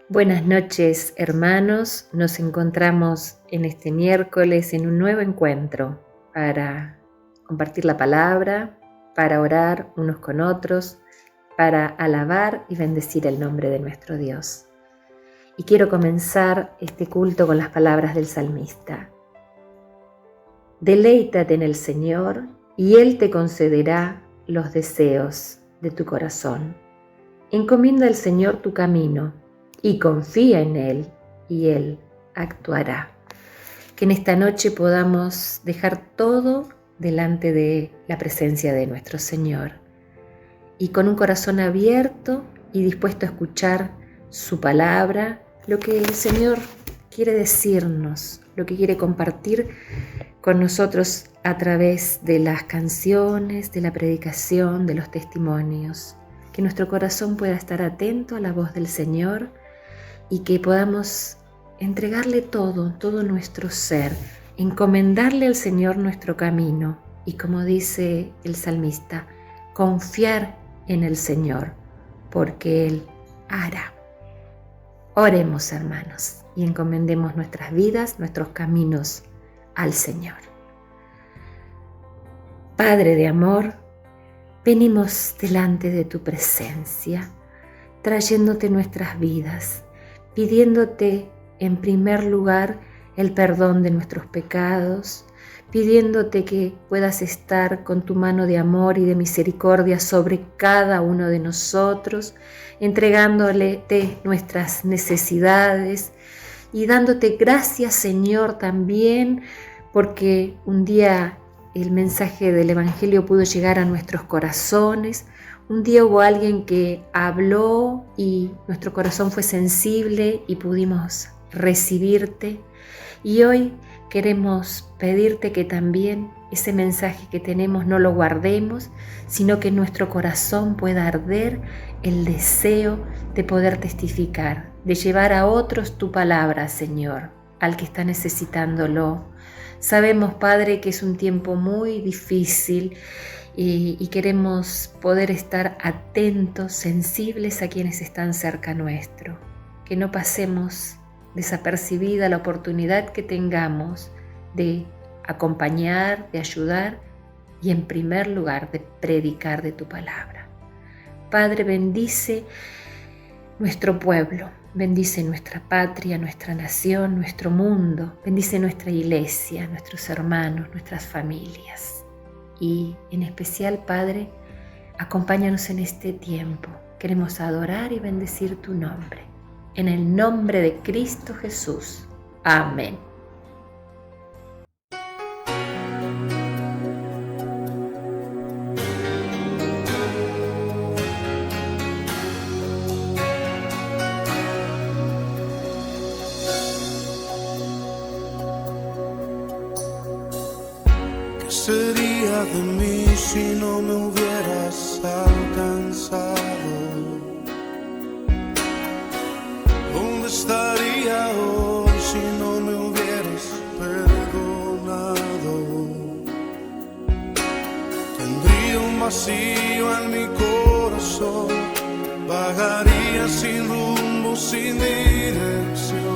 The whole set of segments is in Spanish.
Buenas noches, hermanos. Nos encontramos en este miércoles en un nuevo encuentro para compartir la palabra, para orar unos con otros, para alabar y bendecir el nombre de nuestro Dios. Y quiero comenzar este culto con las palabras del salmista. Deleítate en el Señor y Él te concederá los deseos de tu corazón. Encomienda al Señor tu camino y confía en Él y Él actuará. Que en esta noche podamos dejar todo delante de la presencia de nuestro Señor y con un corazón abierto y dispuesto a escuchar su palabra, lo que el Señor quiere decirnos, lo que quiere compartir con nosotros a través de las canciones, de la predicación, de los testimonios. Que nuestro corazón pueda estar atento a la voz del Señor y que podamos entregarle todo nuestro ser, encomendarle al Señor nuestro camino y, como dice el salmista, confiar en el Señor, porque Él hará. Oremos, hermanos, y encomendemos nuestras vidas, nuestros caminos al Señor. Padre de amor, venimos delante de tu presencia, trayéndote nuestras vidas, pidiéndote en primer lugar el perdón de nuestros pecados, pidiéndote que puedas estar con tu mano de amor y de misericordia sobre cada uno de nosotros, entregándole nuestras necesidades y dándote gracias, Señor, también porque un día el mensaje del Evangelio pudo llegar a nuestros corazones. Un día hubo alguien que habló y nuestro corazón fue sensible y pudimos recibirte. Y hoy queremos pedirte que también ese mensaje que tenemos no lo guardemos, sino que en nuestro corazón pueda arder el deseo de poder testificar, de llevar a otros tu palabra, Señor, al que está necesitándolo. Sabemos, Padre, que es un tiempo muy difícil y queremos poder estar atentos, sensibles a quienes están cerca nuestro, que no pasemos desapercibida la oportunidad que tengamos de acompañar, de ayudar y en primer lugar de predicar de tu palabra. Padre, bendice nuestro pueblo, bendice nuestra patria, nuestra nación, nuestro mundo, bendice nuestra iglesia, nuestros hermanos, nuestras familias. Y en especial, Padre, acompáñanos en este tiempo. Queremos adorar y bendecir tu nombre. En el nombre de Cristo Jesús. Amén. ¿Qué sería de mí si no me hubieras alcanzado? ¿Dónde estaría hoy si no me hubieras perdonado? Tendría un vacío en mi corazón, vagaría sin rumbo, sin dirección.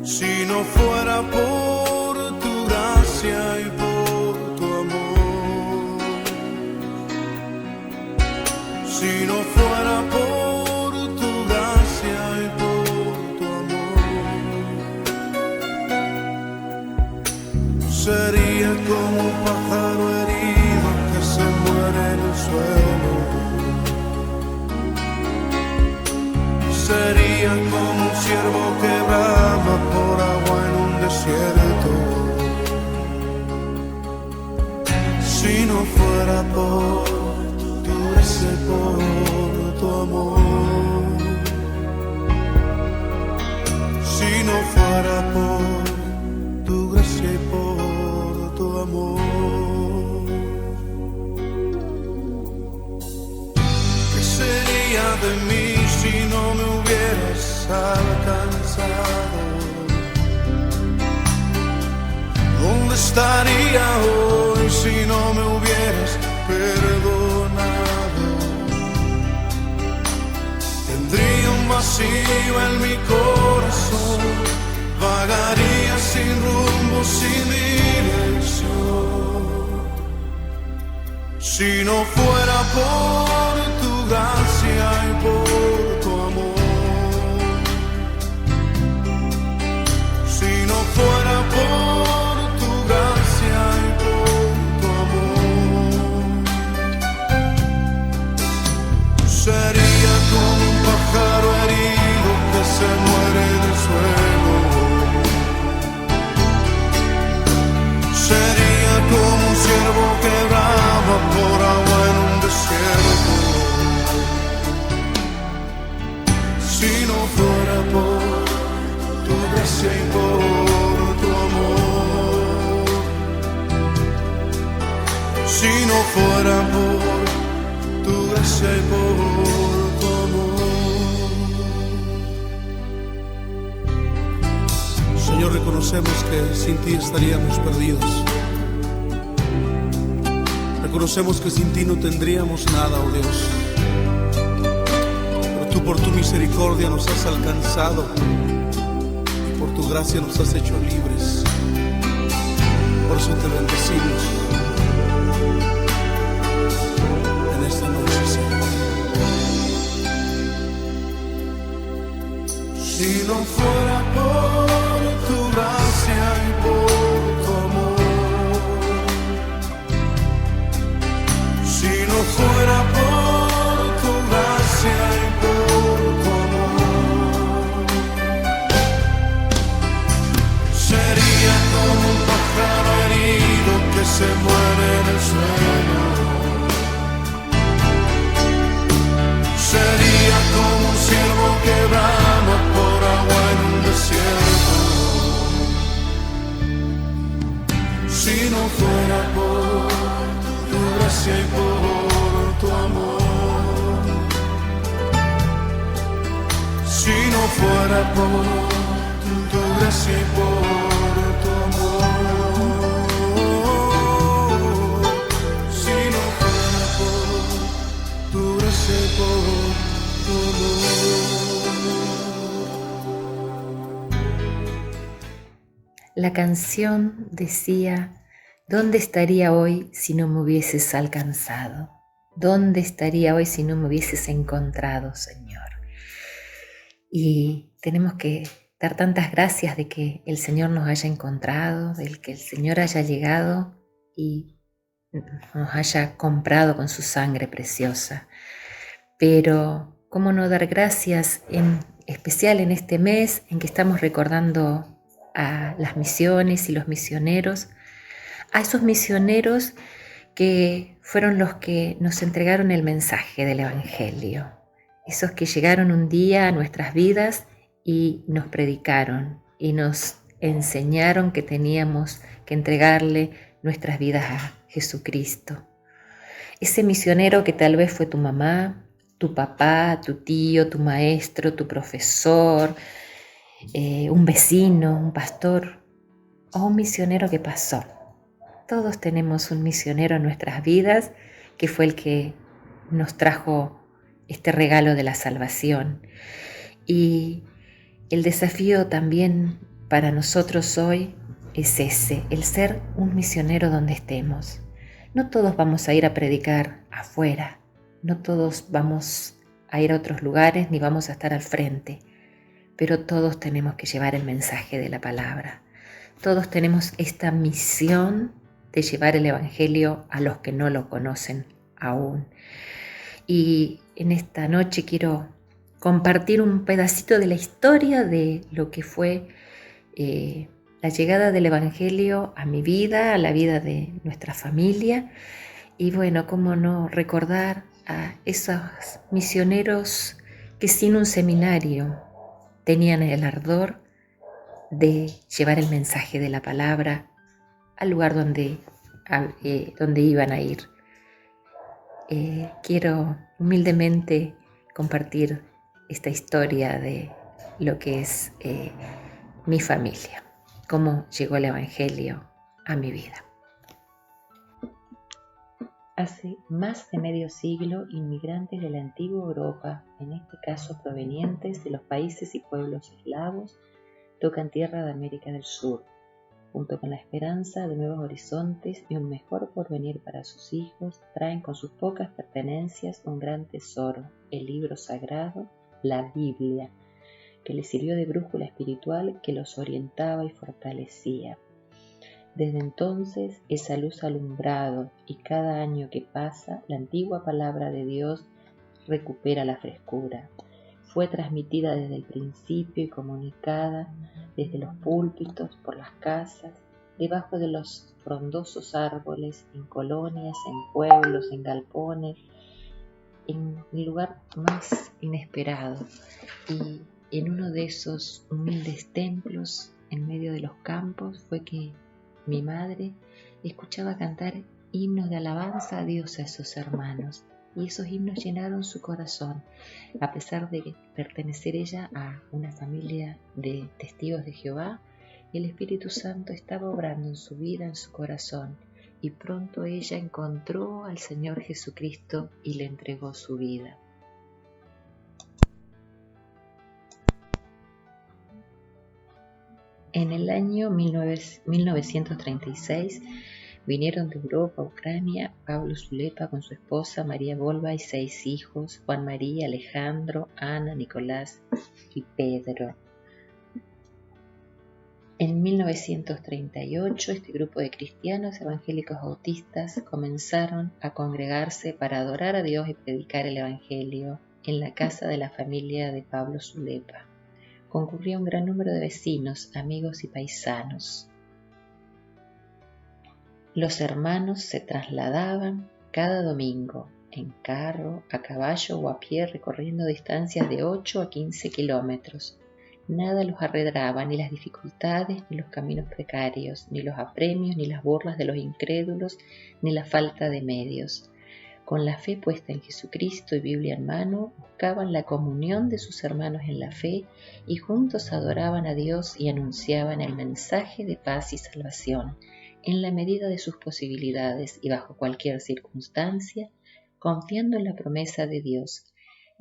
Si no fuera por tu gracia y por tu amor, si no fuera por tu gracia y por tu amor, sería como un pájaro herido que se muere en el suelo. Sería como un ciervo que brama por agua en un desierto. Si no fuera por tu gracia y por tu amor, si no fuera por tu gracia y por tu amor, ¿qué sería de mí si no me hubieras alcanzado? ¿Dónde estaría hoy si no me hubieras perdonado? Tendría vacío en mi corazón, vagaría sin rumbo, sin dirección. Si no fuera por tu gracia y por tu amor, si no fuera por tu gracia y por tu amor, sería como un pájaro herido que se muere del suelo. Sería como un ciervo que brama por agua en un desierto. Si no fuera por tu gracia y por tu amor, si no fuera por tu gracia y por tu amor. Señor, reconocemos que sin ti estaríamos perdidos. Reconocemos que sin ti no tendríamos nada, oh Dios. Pero tú por tu misericordia nos has alcanzado y por tu gracia nos has hecho libres. Por eso te bendecimos en esta noche, Señor. Si no fuera por tu gracia y por tu amor, si no fuera por tu gracia y por tu amor, sería como un pájaro herido que se muere en el suelo. Sería como un ciervo que brama por agua en un desierto. Si no fuera por tu gracia y por tu amor, si no fuera por tu gracia y por tu amor, si no fuera por tu gracia y por tu amor. La canción decía: ¿dónde estaría hoy si no me hubieses alcanzado? ¿Dónde estaría hoy si no me hubieses encontrado, Señor? Y tenemos que dar tantas gracias de que el Señor nos haya encontrado, de que el Señor haya llegado y nos haya comprado con su sangre preciosa. Pero, ¿cómo no dar gracias en especial en este mes en que estamos recordando a las misiones y los misioneros? A esos misioneros que fueron los que nos entregaron el mensaje del Evangelio, esos que llegaron un día a nuestras vidas y nos predicaron y nos enseñaron que teníamos que entregarle nuestras vidas a Jesucristo. Ese misionero que tal vez fue tu mamá, tu papá, tu tío, tu maestro, tu profesor, un vecino, un pastor o un misionero que pasó. Todos tenemos un misionero en nuestras vidas que fue el que nos trajo este regalo de la salvación. Y el desafío también para nosotros hoy es ese, el ser un misionero donde estemos. No todos vamos a ir a predicar afuera, no todos vamos a ir a otros lugares ni vamos a estar al frente, pero todos tenemos que llevar el mensaje de la palabra. Todos tenemos esta misión de llevar el Evangelio a los que no lo conocen aún. Y en esta noche quiero compartir un pedacito de la historia de lo que fue la llegada del Evangelio a mi vida, a la vida de nuestra familia. Y bueno, cómo no recordar a esos misioneros que sin un seminario tenían el ardor de llevar el mensaje de la palabra al lugar donde iban a ir. Quiero humildemente compartir esta historia de lo que es mi familia, cómo llegó el Evangelio a mi vida. Hace más de medio siglo, inmigrantes de la antigua Europa, en este caso provenientes de los países y pueblos eslavos, tocan tierra de América del Sur, junto con la esperanza de nuevos horizontes y un mejor porvenir para sus hijos, traen con sus pocas pertenencias un gran tesoro, el libro sagrado, la Biblia, que les sirvió de brújula espiritual que los orientaba y fortalecía. Desde entonces esa luz ha alumbrado y cada año que pasa la antigua palabra de Dios recupera la frescura. Fue transmitida desde el principio y comunicada desde los púlpitos, por las casas, debajo de los frondosos árboles, en colonias, en pueblos, en galpones, en el lugar más inesperado. Y en uno de esos humildes templos en medio de los campos fue que mi madre escuchaba cantar himnos de alabanza a Dios a esos hermanos, y esos himnos llenaron su corazón, a pesar de pertenecer ella a una familia de testigos de Jehová. El Espíritu Santo estaba obrando en su vida, en su corazón, y pronto ella encontró al Señor Jesucristo y le entregó su vida. En el año 1936 vinieron de Europa a Ucrania Pablo Zulepa con su esposa María Volva y 6 hijos, Juan María, Alejandro, Ana, Nicolás y Pedro. En 1938 este grupo de cristianos evangélicos bautistas comenzaron a congregarse para adorar a Dios y predicar el Evangelio en la casa de la familia de Pablo Zulepa. Concurría un gran número de vecinos, amigos y paisanos. Los hermanos se trasladaban cada domingo en carro, a caballo o a pie, recorriendo distancias de 8 a 15 kilómetros. Nada los arredraba, ni las dificultades, ni los caminos precarios, ni los apremios, ni las burlas de los incrédulos, ni la falta de medios. Con la fe puesta en Jesucristo y Biblia en mano, buscaban la comunión de sus hermanos en la fe y juntos adoraban a Dios y anunciaban el mensaje de paz y salvación, en la medida de sus posibilidades y bajo cualquier circunstancia, confiando en la promesa de Dios.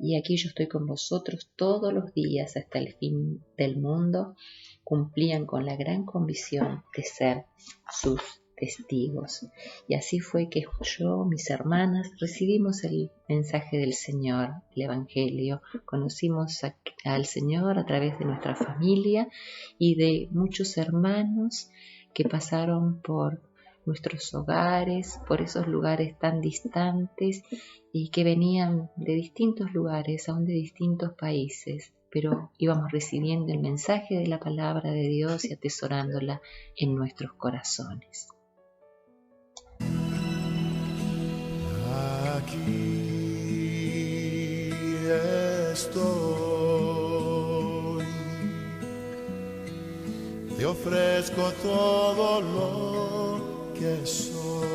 Y aquí yo estoy con vosotros todos los días hasta el fin del mundo, cumplían con la gran convicción de ser sus testigos. Y así fue que yo, mis hermanas, recibimos el mensaje del Señor, el Evangelio. Conocimos al Señor a través de nuestra familia y de muchos hermanos que pasaron por nuestros hogares, por esos lugares tan distantes y que venían de distintos lugares, aún de distintos países, pero íbamos recibiendo el mensaje de la palabra de Dios y atesorándola en nuestros corazones. Aquí estoy, te ofrezco todo lo que soy.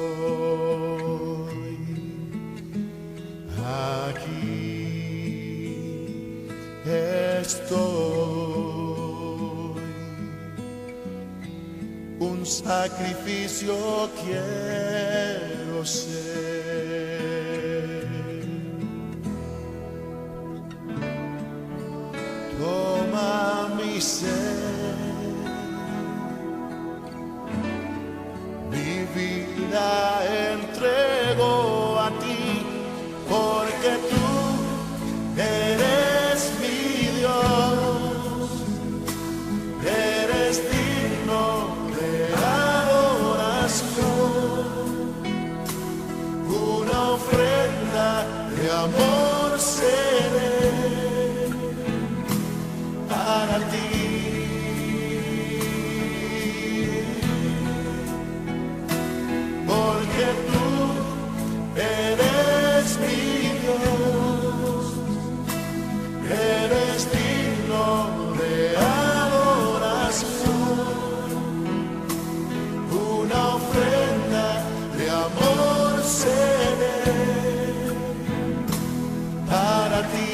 Aquí estoy, un sacrificio quiero ser. Toma mi ser, mi vida entrego a ti, porque tú eres mi Dios, eres digno de adoración, una ofrenda de amor seré para ti. Porque tú eres mi Dios, eres digno de adoración, una ofrenda de amor seré para ti.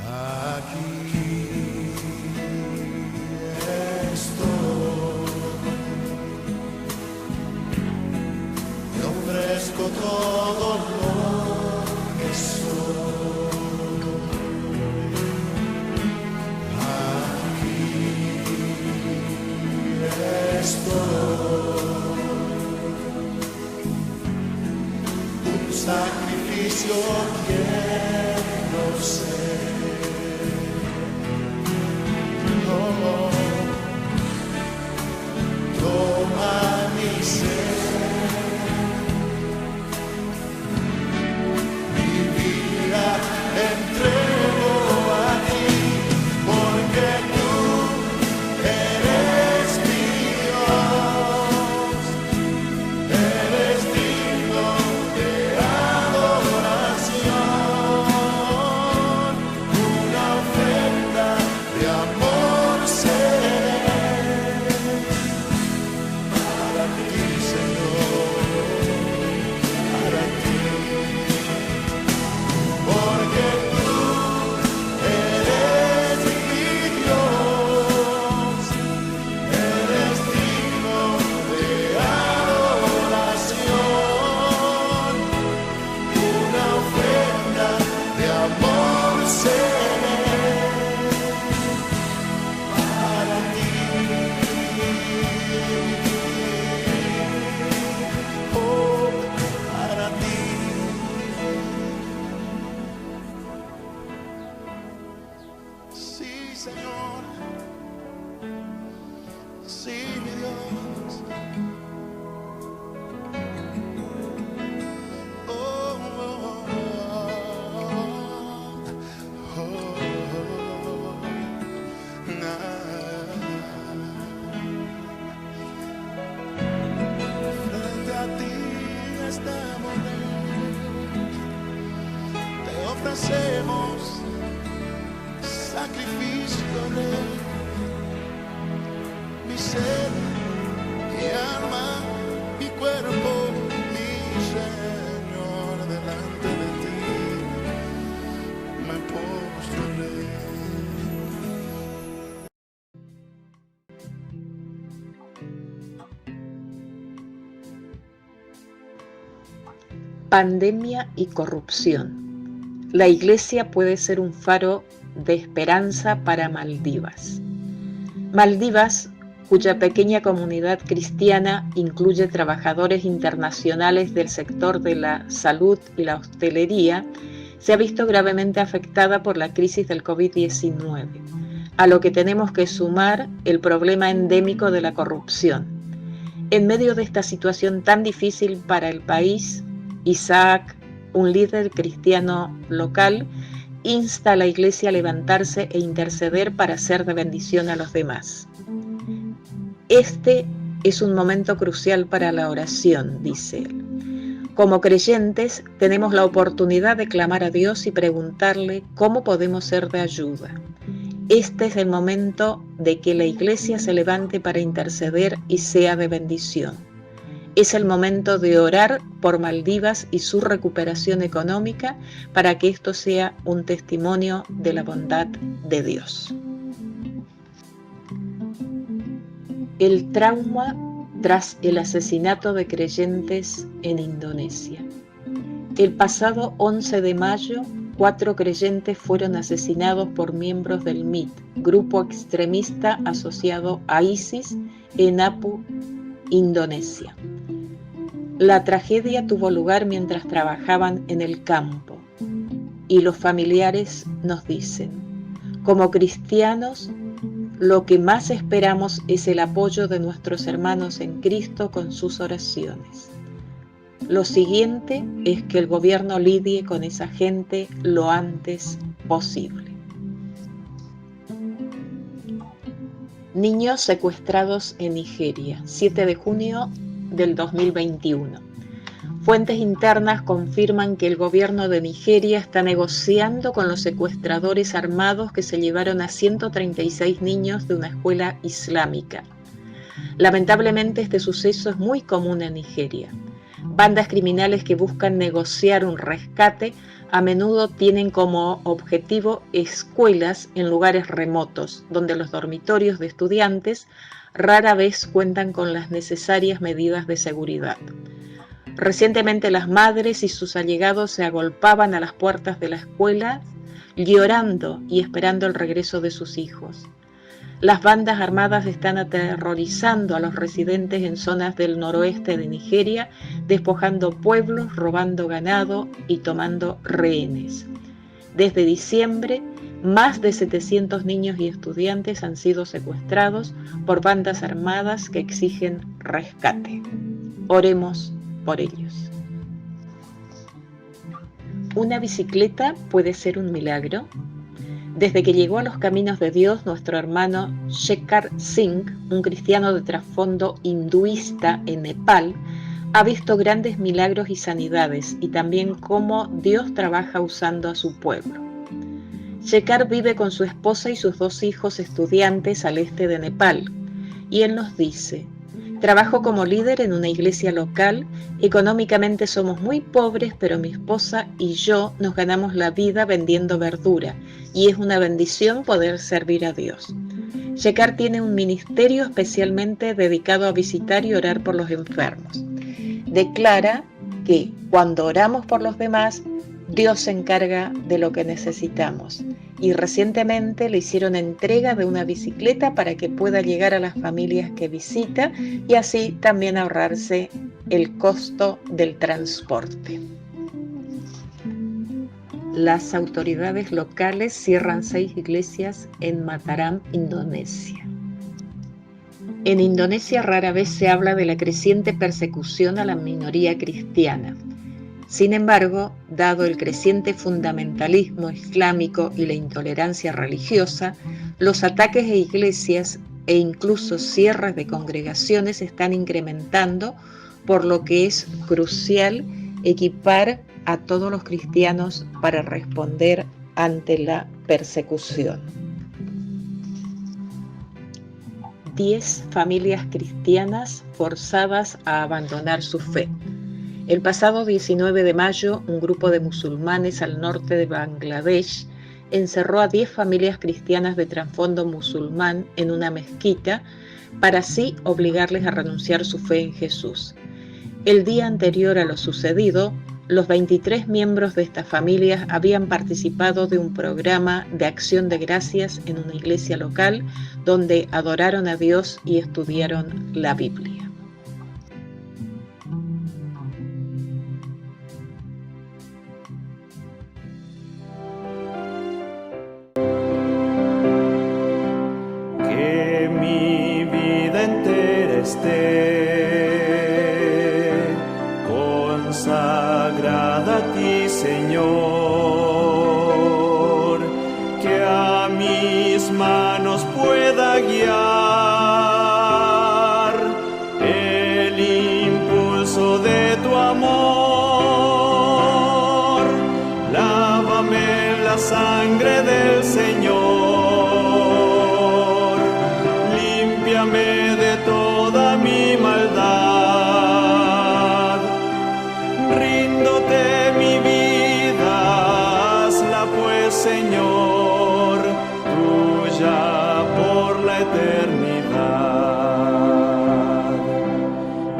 Aquí Te ofrezco todo lo que soy. Aquí estoy. Un sacrificio quiero ser. Oh, toma mi ser, mi vida entrego a ti, porque tú eres mi Dios, eres digno de adoración, una ofrenda de amor seré para ti, Señor, para ti, porque tú eres mi Dios, eres digno de adoración, una ofrenda de amor seré para ti, oh, para ti. Sí, Señor, sí, mi Dios. Oh, oh, oh, oh, Frente a ti estamos, te ofrecemos sacrificio de mi ser, mi alma, mi cuerpo, mi Señor, delante de ti me postraré. Pandemia y corrupción. La Iglesia puede ser un faro de esperanza para Maldivas. Maldivas, cuya pequeña comunidad cristiana incluye trabajadores internacionales del sector de la salud y la hostelería, se ha visto gravemente afectada por la crisis del COVID-19, a lo que tenemos que sumar el problema endémico de la corrupción. En medio de esta situación tan difícil para el país, Isaac, un líder cristiano local, insta a la Iglesia a levantarse e interceder para ser de bendición a los demás. Este es un momento crucial para la oración, dice él. Como creyentes, tenemos la oportunidad de clamar a Dios y preguntarle cómo podemos ser de ayuda. Este es el momento de que la Iglesia se levante para interceder y sea de bendición. Es el momento de orar por Maldivas y su recuperación económica para que esto sea un testimonio de la bondad de Dios. El trauma tras el asesinato de creyentes en Indonesia. El pasado 11 de mayo, 4 creyentes fueron asesinados por miembros del MIT, grupo extremista asociado a ISIS, en Apu, Indonesia. La tragedia tuvo lugar mientras trabajaban en el campo y los familiares nos dicen, como cristianos, lo que más esperamos es el apoyo de nuestros hermanos en Cristo con sus oraciones. Lo siguiente es que el gobierno lidie con esa gente lo antes posible. Niños secuestrados en Nigeria, 7 de junio del 2021. Fuentes internas confirman que el gobierno de Nigeria está negociando con los secuestradores armados que se llevaron a 136 niños de una escuela islámica. Lamentablemente este suceso es muy común en Nigeria. Bandas criminales que buscan negociar un rescate a menudo tienen como objetivo escuelas en lugares remotos, donde los dormitorios de estudiantes rara vez cuentan con las necesarias medidas de seguridad. Recientemente las madres y sus allegados se agolpaban a las puertas de la escuela llorando y esperando el regreso de sus hijos. Las bandas armadas están aterrorizando a los residentes en zonas del noroeste de Nigeria, despojando pueblos, robando ganado y tomando rehenes. Desde diciembre, más de 700 niños y estudiantes han sido secuestrados por bandas armadas que exigen rescate. Oremos por ellos. ¿Una bicicleta puede ser un milagro? Desde que llegó a los caminos de Dios, nuestro hermano Shekhar Singh, un cristiano de trasfondo hinduista en Nepal, ha visto grandes milagros y sanidades y también cómo Dios trabaja usando a su pueblo. Shekhar vive con su esposa y sus 2 hijos estudiantes al este de Nepal, y él nos dice: trabajo como líder en una iglesia local, económicamente somos muy pobres, pero mi esposa y yo nos ganamos la vida vendiendo verdura, y es una bendición poder servir a Dios. Shekhar tiene un ministerio especialmente dedicado a visitar y orar por los enfermos. Declara que cuando oramos por los demás, Dios se encarga de lo que necesitamos. Y recientemente le hicieron entrega de una bicicleta para que pueda llegar a las familias que visita y así también ahorrarse el costo del transporte. Las autoridades locales cierran 6 iglesias en Mataram, Indonesia. En Indonesia rara vez se habla de la creciente persecución a la minoría cristiana. Sin embargo, dado el creciente fundamentalismo islámico y la intolerancia religiosa, los ataques a iglesias e incluso cierres de congregaciones están incrementando, por lo que es crucial equipar a todos los cristianos para responder ante la persecución. 10 familias cristianas forzadas a abandonar su fe. El pasado 19 de mayo, un grupo de musulmanes al norte de Bangladesh encerró a 10 familias cristianas de trasfondo musulmán en una mezquita para así obligarles a renunciar su fe en Jesús. El día anterior a lo sucedido, los 23 miembros de estas familias habían participado de un programa de acción de gracias en una iglesia local donde adoraron a Dios y estudiaron la Biblia. Que mi vida entera esté consagrada a ti, Señor, que a mis manos pueda guiar el impulso de tu amor. Lávame en la sangre del Señor, límpiame de toda mi maldad. Ríndote mi vida, hazla pues, Señor, tuya por la eternidad.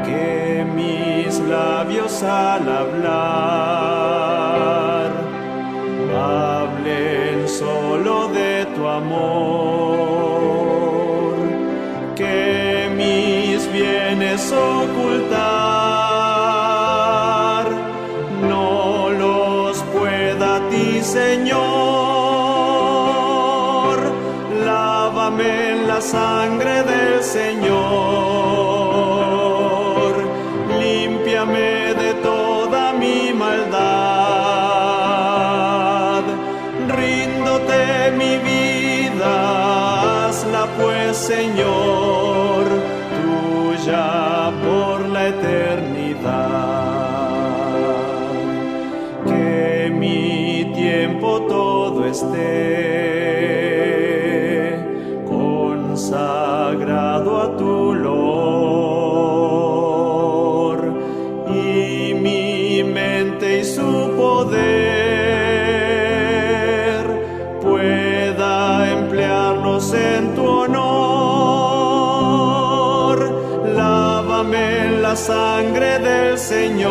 Que mis labios al hablar hablen solo de tu amor. Que mis bienes ocultar no los pueda a ti, Señor. Lávame en la sangre del Señor, límpiame de toda mi maldad. Ríndote mi vida, hazla pues, Señor, tuya por la eternidad. Que mi tiempo todo esté consagrado a tu olor y pecados en tu honor. Lávame en la sangre del Señor,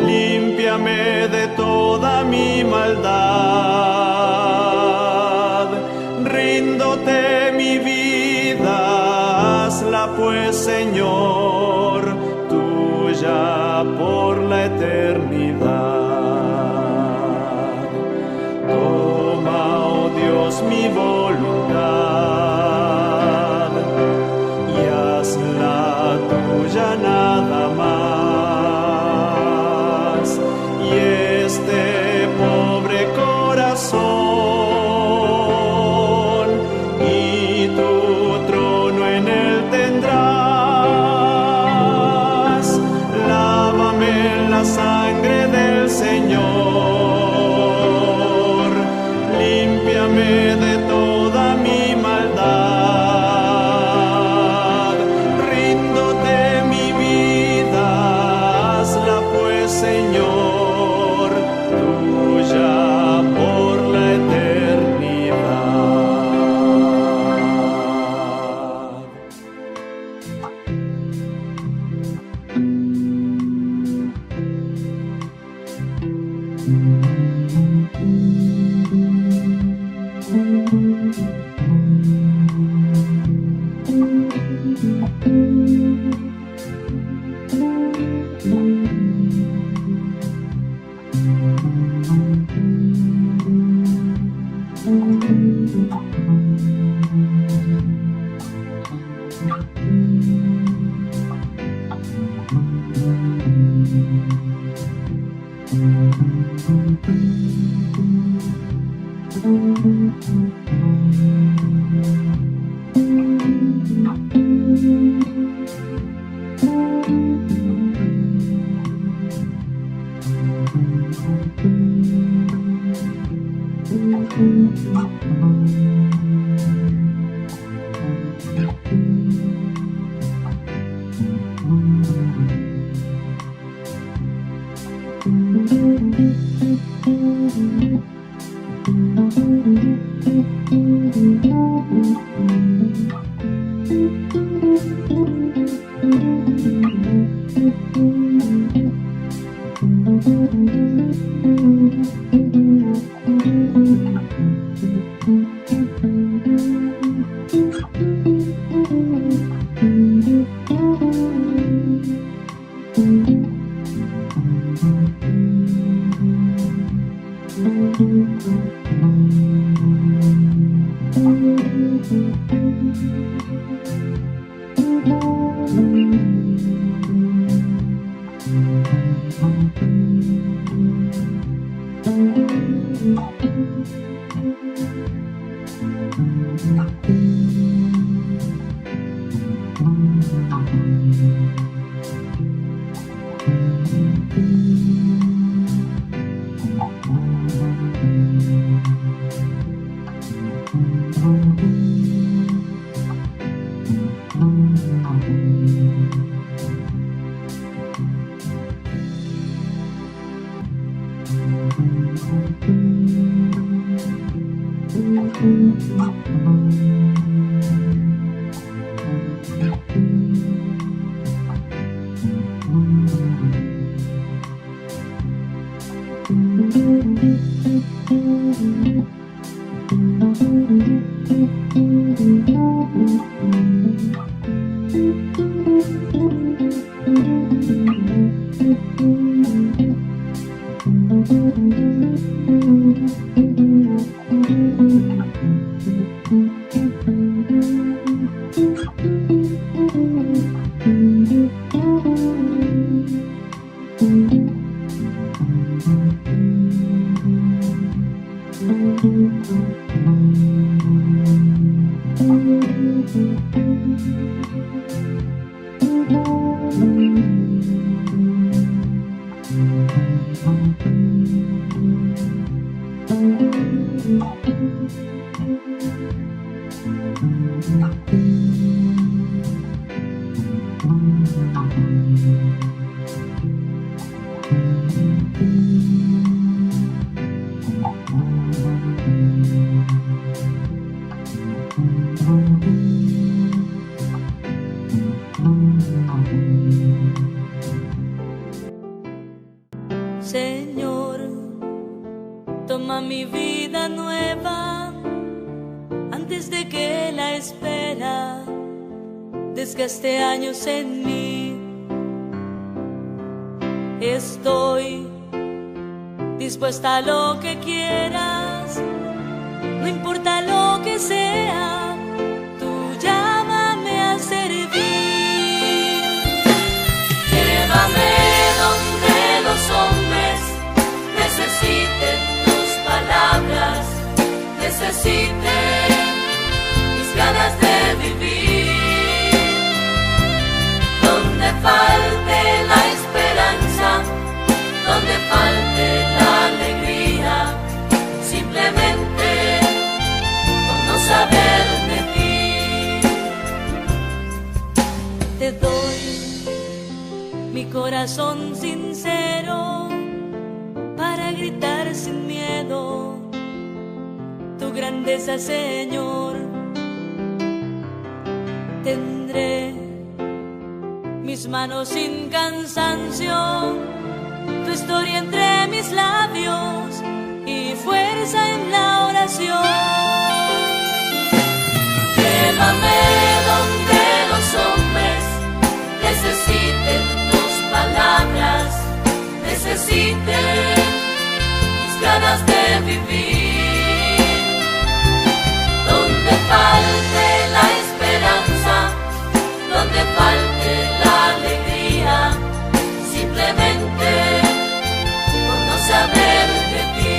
límpiame de toda mi maldad. Ríndote mi vida, hazla pues, Señor, tuya por la eternidad. Toma, oh Dios, mi voluntad y hazla tuya nada más. Y este pobre corazón y tu trono en él tendrás. Lávame en la sangre del Señor, límpiame de toda mi maldad. Ríndote mi vida, hazla pues, Señor, tuya por la eternidad. toma mi vida nueva antes de que la espera desgaste años en mí. Estoy dispuesta a lo que quieras, no importa lo que sea, tú llámame a servir. Llévame donde los hombres necesiten tus palabras, necesiten mis ganas de vivir, donde falte la esperanza, donde falte la alegría, simplemente por no saber de ti. Te doy mi corazón sincero para gritar sin miedo tu grandeza, Señor. Tendré mis manos sin cansancio, tu historia entre mis labios y fuerza en la oración. Llévame donde los hombres necesiten tus palabras, necesiten mis ganas de vivir, donde falte la esperanza, donde falte la alegría, simplemente por no saber de ti.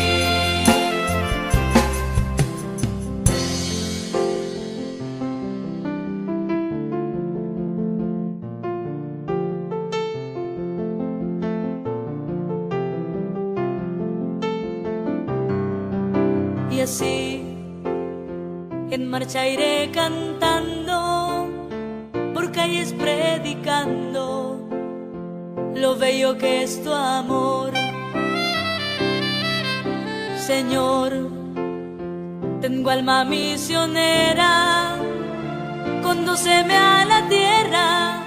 Y así en marcha iré cantando, por calles predicando lo bello que es tu amor. Señor, tengo alma misionera, condúceme a la tierra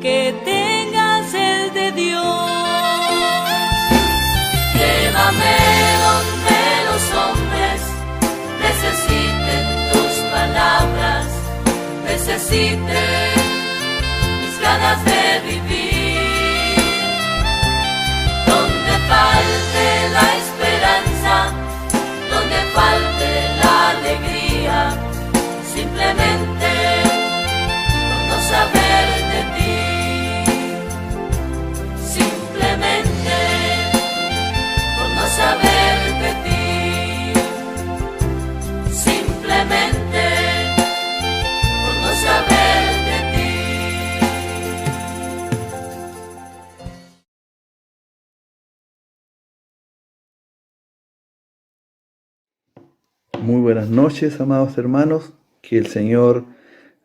que tenga sed de Dios. Llévame donde los hombres necesiten tus palabras, necesiten mis ganas de vivir, donde falte la esperanza, donde falte la alegría, simplemente por no saber de ti, simplemente por no saber de ti, simplemente por no saber de ti. Muy buenas noches, amados hermanos, que el Señor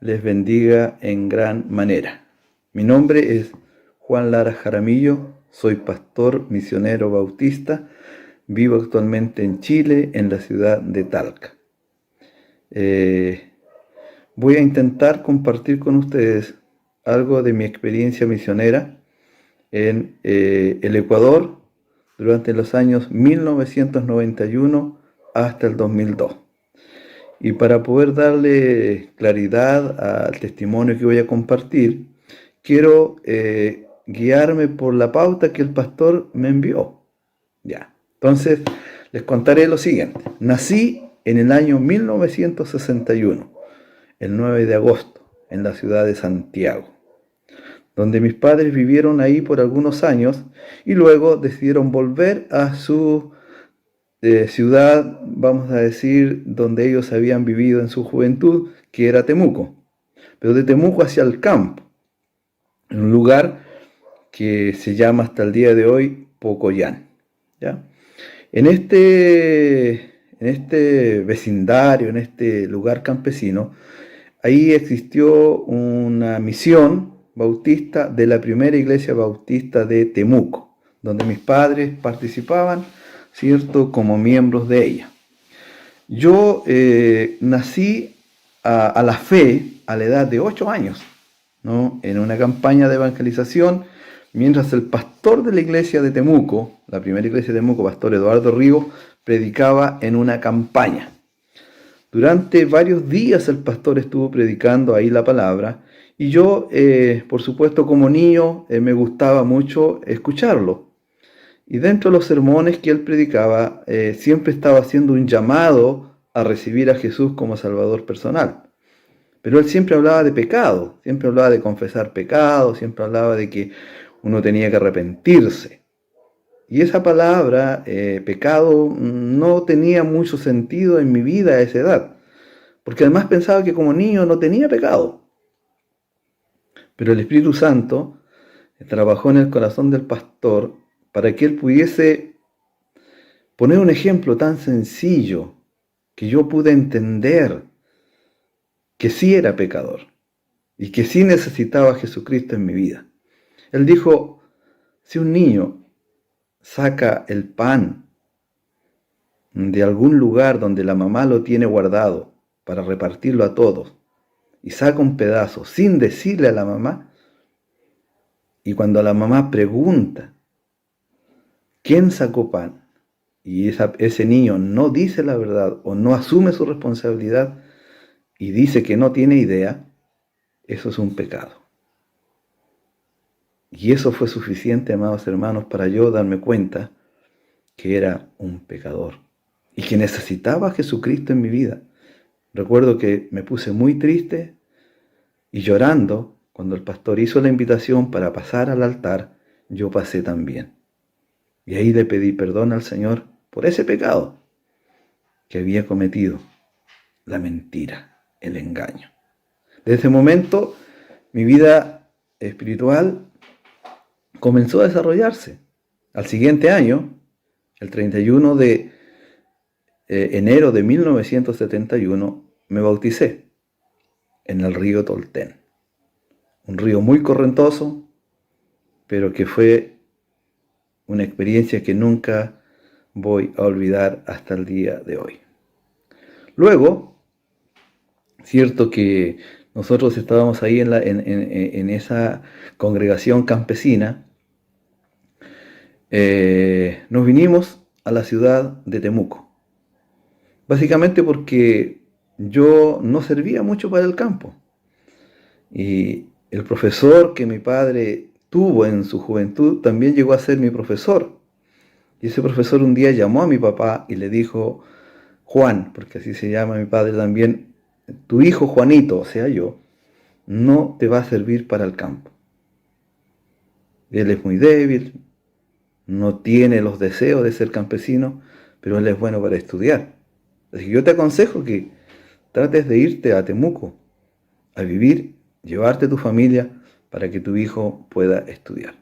les bendiga en gran manera. Mi nombre es Juan Lara Jaramillo, soy pastor misionero bautista, vivo actualmente en Chile, en la ciudad de Talca. Voy a intentar compartir con ustedes algo de mi experiencia misionera en el Ecuador durante los años 1991 hasta el 2002. Y para poder darle claridad al testimonio que voy a compartir, quiero guiarme por la pauta que el pastor me envió. Ya. Entonces, les contaré lo siguiente. Nací en el año 1961, el 9 de agosto, en la ciudad de Santiago, donde mis padres vivieron ahí por algunos años y luego decidieron volver a su ciudad, vamos a decir, donde ellos habían vivido en su juventud, que era Temuco, pero de Temuco hacia el campo, en un lugar que se llama hasta el día de hoy Pocoyán. ¿Ya? En este vecindario, en este lugar campesino, ahí existió una misión bautista de la primera iglesia bautista de Temuco, donde mis padres participaban, ¿cierto?, como miembros de ella. Yo nací a la fe a la edad de 8 años, ¿no?, en una campaña de evangelización, mientras el pastor de la iglesia de Temuco, la primera iglesia de Temuco, pastor Eduardo Rigo, predicaba en una campaña. Durante varios días el pastor estuvo predicando ahí la palabra y yo, por supuesto, como niño, me gustaba mucho escucharlo. Y dentro de los sermones que él predicaba, siempre estaba haciendo un llamado a recibir a Jesús como Salvador personal. Pero él siempre hablaba de pecado, siempre hablaba de confesar pecado, siempre hablaba de que uno tenía que arrepentirse. Y esa palabra, pecado, no tenía mucho sentido en mi vida a esa edad, porque además pensaba que como niño no tenía pecado. Pero el Espíritu Santo trabajó en el corazón del pastor para que él pudiese poner un ejemplo tan sencillo que yo pude entender que sí era pecador y que sí necesitaba a Jesucristo en mi vida. Él dijo, si un niño saca el pan de algún lugar donde la mamá lo tiene guardado para repartirlo a todos y saca un pedazo sin decirle a la mamá, y cuando la mamá pregunta ¿quién sacó pan? Y ese niño no dice la verdad o no asume su responsabilidad y dice que no tiene idea, eso es un pecado. Y eso fue suficiente, amados hermanos, para yo darme cuenta que era un pecador y que necesitaba a Jesucristo en mi vida. Recuerdo que me puse muy triste y llorando cuando el pastor hizo la invitación para pasar al altar, yo pasé también. Y ahí le pedí perdón al Señor por ese pecado que había cometido, la mentira, el engaño. Desde ese momento, mi vida espiritual comenzó a desarrollarse. Al siguiente año, el 31 de enero de 1971, me bauticé en el río Tolten. Un río muy correntoso, pero que fue una experiencia que nunca voy a olvidar hasta el día de hoy. Luego, cierto que nosotros estábamos ahí en esa congregación campesina, nos vinimos a la ciudad de Temuco, básicamente porque yo no servía mucho para el campo. Y el profesor que mi padre tuvo en su juventud también llegó a ser mi profesor. Y ese profesor un día llamó a mi papá y le dijo, Juan, porque así se llama mi padre también, tu hijo Juanito, o sea yo, no te va a servir para el campo. Él es muy débil, no tiene los deseos de ser campesino, pero él es bueno para estudiar. Así que yo te aconsejo que trates de irte a Temuco a vivir, llevarte a tu familia para que tu hijo pueda estudiar.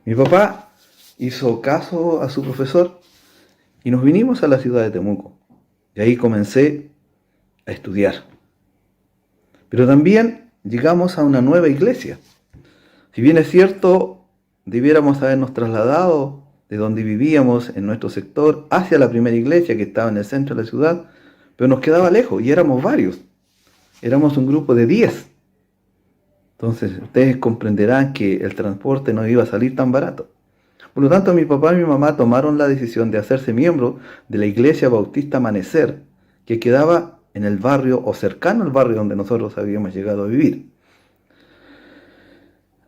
Mi papá hizo caso a su profesor y nos vinimos a la ciudad de Temuco. Y ahí comencé a estudiar. Pero también llegamos a una nueva iglesia. Si bien es cierto, debiéramos habernos trasladado de donde vivíamos en nuestro sector hacia la primera iglesia que estaba en el centro de la ciudad, pero nos quedaba lejos y éramos varios. Éramos un grupo de 10. Entonces ustedes comprenderán que el transporte no iba a salir tan barato. Por lo tanto, mi papá y mi mamá tomaron la decisión de hacerse miembro de la Iglesia Bautista Amanecer, que quedaba en el barrio o cercano al barrio donde nosotros habíamos llegado a vivir.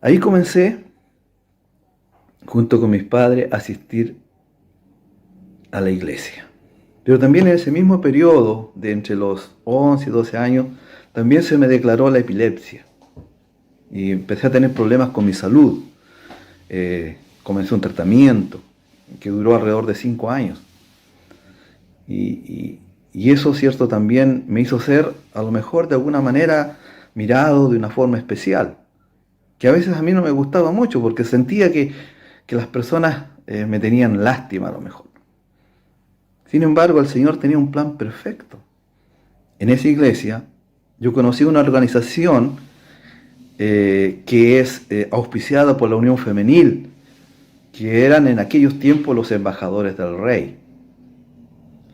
Ahí comencé, junto con mis padres, a asistir a la iglesia. Pero también en ese mismo periodo, de entre los 11 y 12 años, también se me declaró la epilepsia. Y empecé a tener problemas con mi salud. Comencé un tratamiento que duró alrededor de 5 años. Y eso, cierto, también me hizo ser, a lo mejor de alguna manera, mirado de una forma especial. Que a veces a mí no me gustaba mucho porque sentía que las personas me tenían lástima a lo mejor. Sin embargo, el Señor tenía un plan perfecto. En esa iglesia yo conocí una organización que es auspiciada por la Unión Femenil, que eran en aquellos tiempos los embajadores del rey.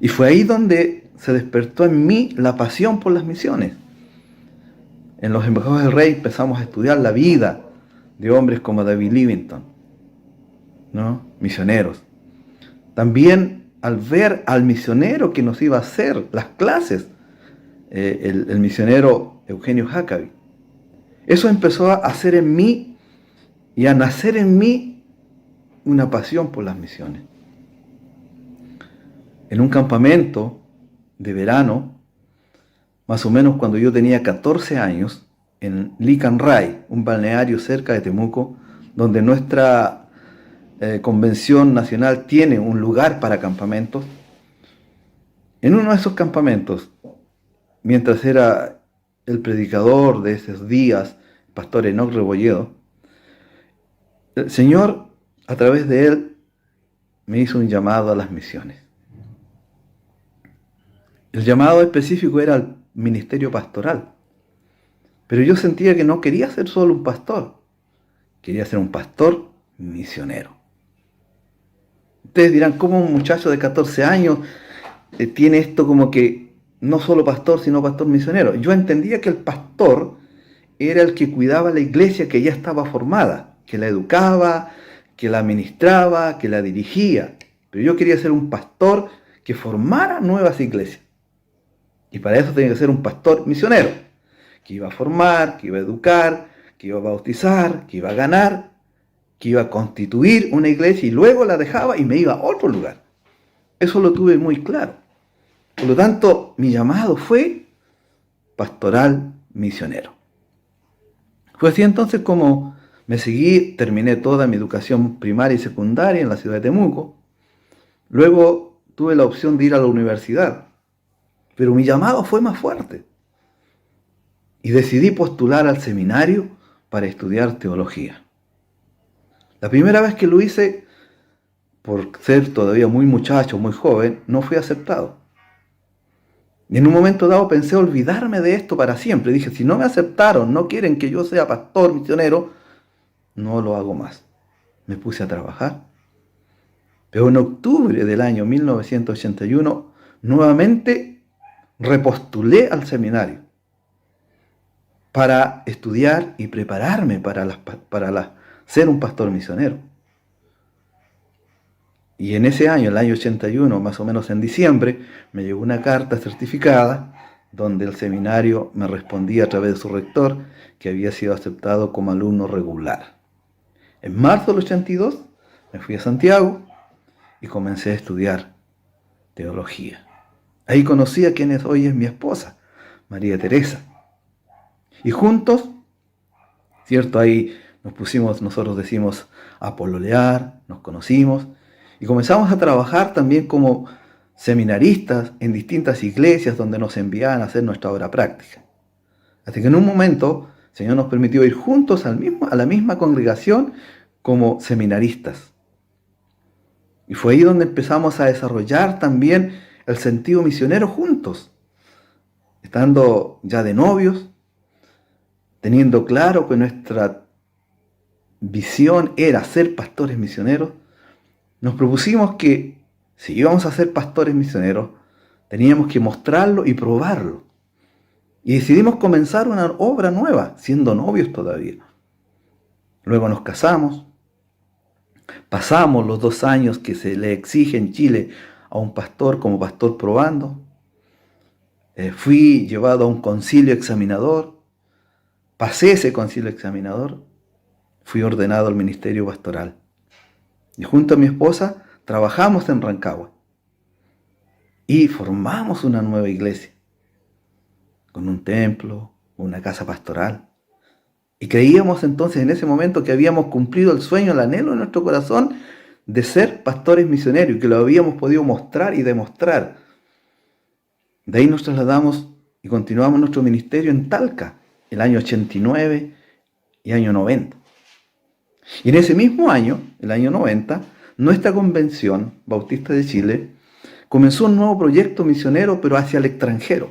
Y fue ahí donde se despertó en mí la pasión por las misiones. En los embajadores del rey empezamos a estudiar la vida de hombres como David Livingstone, ¿no? Misioneros. También al ver al misionero que nos iba a hacer las clases, el misionero Eugenio Jacabi. Eso empezó a hacer en mí y a nacer en mí una pasión por las misiones. En un campamento de verano, más o menos cuando yo tenía 14 años, en Licanray, un balneario cerca de Temuco, donde nuestra convención nacional tiene un lugar para campamentos. En uno de esos campamentos, mientras era el predicador de esos días, el pastor Enoc Rebolledo, el Señor, a través de él, me hizo un llamado a las misiones. El llamado específico era al ministerio pastoral. Pero yo sentía que no quería ser solo un pastor, quería ser un pastor misionero. Ustedes dirán, ¿cómo un muchacho de 14 años tiene esto como que no solo pastor, sino pastor misionero? Yo entendía que el pastor era el que cuidaba la iglesia que ya estaba formada, que la educaba, que la administraba, que la dirigía. Pero yo quería ser un pastor que formara nuevas iglesias. Y para eso tenía que ser un pastor misionero, que iba a formar, que iba a educar, que iba a bautizar, que iba a ganar, que iba a constituir una iglesia y luego la dejaba y me iba a otro lugar. Eso lo tuve muy claro. Por lo tanto, mi llamado fue pastoral misionero. Fue así entonces como me seguí, terminé toda mi educación primaria y secundaria en la ciudad de Temuco. Luego tuve la opción de ir a la universidad, pero mi llamado fue más fuerte. Y decidí postular al seminario para estudiar teología. La primera vez que lo hice, por ser todavía muy muchacho, muy joven, no fui aceptado. Y en un momento dado pensé olvidarme de esto para siempre. Dije, si no me aceptaron, no quieren que yo sea pastor misionero, no lo hago más. Me puse a trabajar. Pero en octubre del año 1981, nuevamente repostulé al seminario para estudiar y prepararme para ser un pastor misionero. Y en ese año, el año 81, más o menos en diciembre, me llegó una carta certificada donde el seminario me respondía a través de su rector que había sido aceptado como alumno regular. En marzo del 82 me fui a Santiago y comencé a estudiar teología. Ahí conocí a quien hoy es mi esposa, María Teresa. Y juntos, ¿cierto? Ahí nos pusimos, nosotros decimos, a pololear, nos conocimos y comenzamos a trabajar también como seminaristas en distintas iglesias donde nos enviaban a hacer nuestra obra práctica. Así que en un momento, el Señor nos permitió ir juntos a la misma congregación como seminaristas. Y fue ahí donde empezamos a desarrollar también el sentido misionero juntos, estando ya de novios, teniendo claro que nuestra visión era ser pastores misioneros. Nos propusimos que si íbamos a ser pastores misioneros, teníamos que mostrarlo y probarlo. Y decidimos comenzar una obra nueva, siendo novios todavía. Luego nos casamos, pasamos los 2 años que se le exige en Chile a un pastor como pastor probando. Fui llevado a un concilio examinador, pasé ese concilio examinador, fui ordenado al ministerio pastoral. Y junto a mi esposa trabajamos en Rancagua y formamos una nueva iglesia con un templo, una casa pastoral. Y creíamos entonces en ese momento que habíamos cumplido el sueño, el anhelo de nuestro corazón de ser pastores misioneros y que lo habíamos podido mostrar y demostrar. De ahí nos trasladamos y continuamos nuestro ministerio en Talca, el año 89 y año 90. Y en ese mismo año, el año 90, nuestra convención bautista de Chile comenzó un nuevo proyecto misionero, pero hacia el extranjero.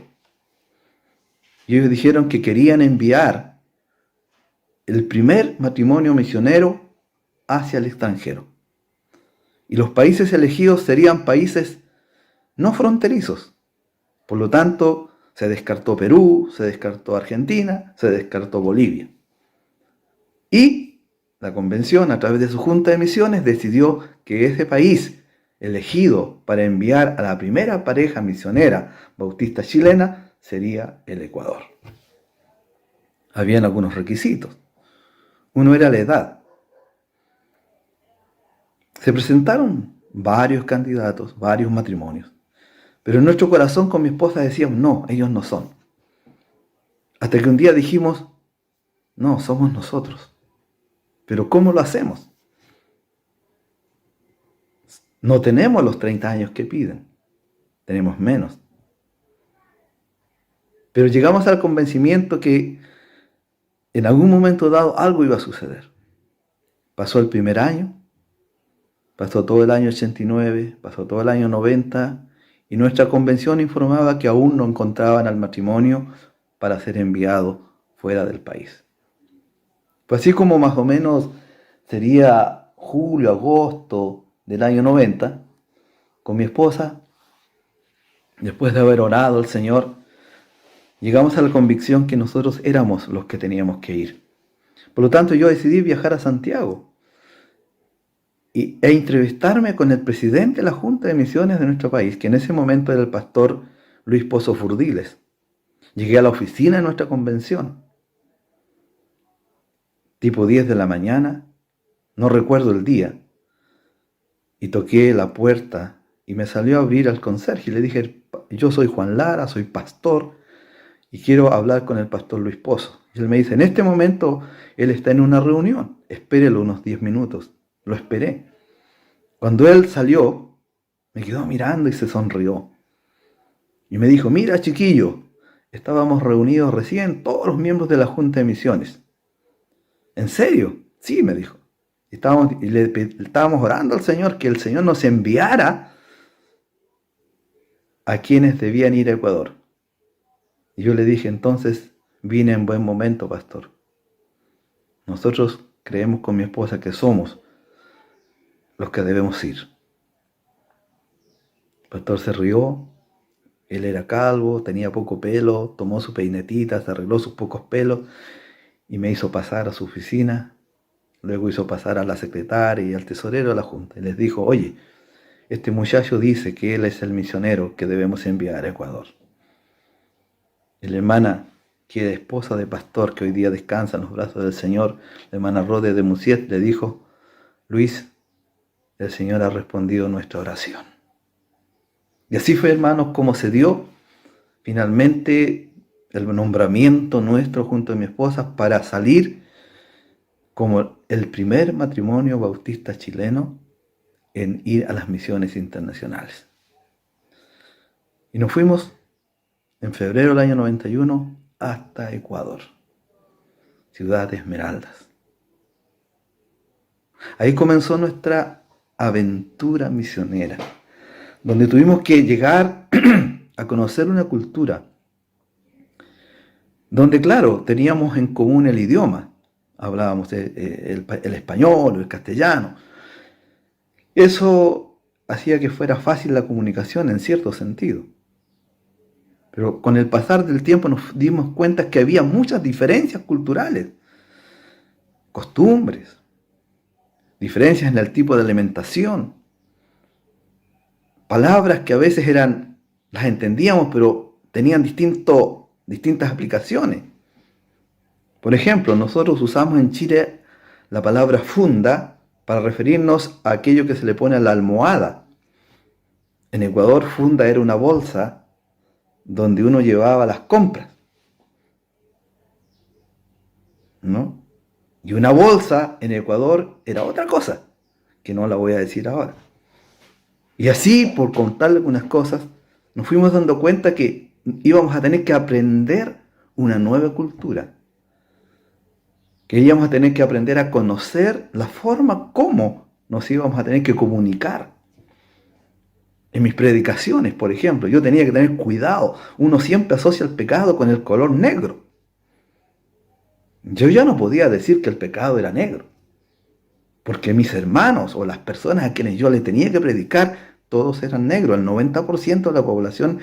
Y ellos dijeron que querían enviar el primer matrimonio misionero hacia el extranjero. Y los países elegidos serían países no fronterizos. Por lo tanto, se descartó Perú, se descartó Argentina, se descartó Bolivia. Y la convención, a través de su junta de misiones, decidió que ese país elegido para enviar a la primera pareja misionera bautista chilena sería el Ecuador. Habían algunos requisitos. Uno era la edad. Se presentaron varios candidatos, varios matrimonios, pero en nuestro corazón con mi esposa decíamos, no, ellos no son. Hasta que un día dijimos, no, somos nosotros. Pero ¿cómo lo hacemos? No tenemos los 30 años que piden, tenemos menos. Pero llegamos al convencimiento que en algún momento dado algo iba a suceder. Pasó el primer año, pasó todo el año 89, pasó todo el año 90, y nuestra convención informaba que aún no encontraban al matrimonio para ser enviado fuera del país. Pues así como más o menos sería julio, agosto del año 90, con mi esposa, después de haber orado al Señor, llegamos a la convicción que nosotros éramos los que teníamos que ir. Por lo tanto, yo decidí viajar a Santiago e entrevistarme con el presidente de la Junta de Misiones de nuestro país, que en ese momento era el pastor Luis Pozo Furdiles. Llegué a la oficina de nuestra convención, tipo 10 de la mañana, no recuerdo el día, y toqué la puerta y me salió a abrir al conserje y le dije, yo soy Juan Lara, soy pastor y quiero hablar con el pastor Luis Pozo. Y él me dice, en este momento él está en una reunión, espérelo unos 10 minutos. Lo esperé. Cuando él salió, me quedó mirando y se sonrió. Y me dijo, mira chiquillo, estábamos reunidos recién todos los miembros de la Junta de Misiones. ¿En serio? Sí, me dijo. Estábamos orando al Señor que el Señor nos enviara a quienes debían ir a Ecuador. Y yo le dije, entonces vine en buen momento, pastor. Nosotros creemos con mi esposa que somos los que debemos ir. El pastor se rió. Él era calvo, tenía poco pelo, tomó su peinetita, se arregló sus pocos pelos y me hizo pasar a su oficina. Luego hizo pasar a la secretaria y al tesorero de la Junta y les dijo, oye, este muchacho dice que él es el misionero que debemos enviar a Ecuador. Y la hermana, que era esposa de pastor, que hoy día descansa en los brazos del Señor, la hermana Rode de Musiet, le dijo, Luis, el Señor ha respondido nuestra oración. Y así fue, hermanos, como se dio finalmente el nombramiento nuestro junto a mi esposa para salir como el primer matrimonio bautista chileno en ir a las misiones internacionales. Y nos fuimos en febrero del año 91 hasta Ecuador, Ciudad de Esmeraldas. Ahí comenzó nuestra aventura misionera, donde tuvimos que llegar a conocer una cultura, donde claro, teníamos en común el idioma, hablábamos el español o el castellano. Eso hacía que fuera fácil la comunicación en cierto sentido. Pero con el pasar del tiempo nos dimos cuenta que había muchas diferencias culturales, costumbres, diferencias en el tipo de alimentación, palabras que a veces las entendíamos, pero tenían distintas aplicaciones. Por ejemplo, nosotros usamos en Chile la palabra funda para referirnos a aquello que se le pone a la almohada. En Ecuador, funda era una bolsa donde uno llevaba las compras, ¿no? Y una bolsa en Ecuador era otra cosa, que no la voy a decir ahora. Y así, por contarle algunas cosas, nos fuimos dando cuenta que íbamos a tener que aprender una nueva cultura, que íbamos a tener que aprender a conocer la forma como nos íbamos a tener que comunicar. En mis predicaciones, por ejemplo, yo tenía que tener cuidado. Uno siempre asocia el pecado con el color negro. Yo ya no podía decir que el pecado era negro, porque mis hermanos o las personas a quienes yo le tenía que predicar, todos eran negros. El 90% de la población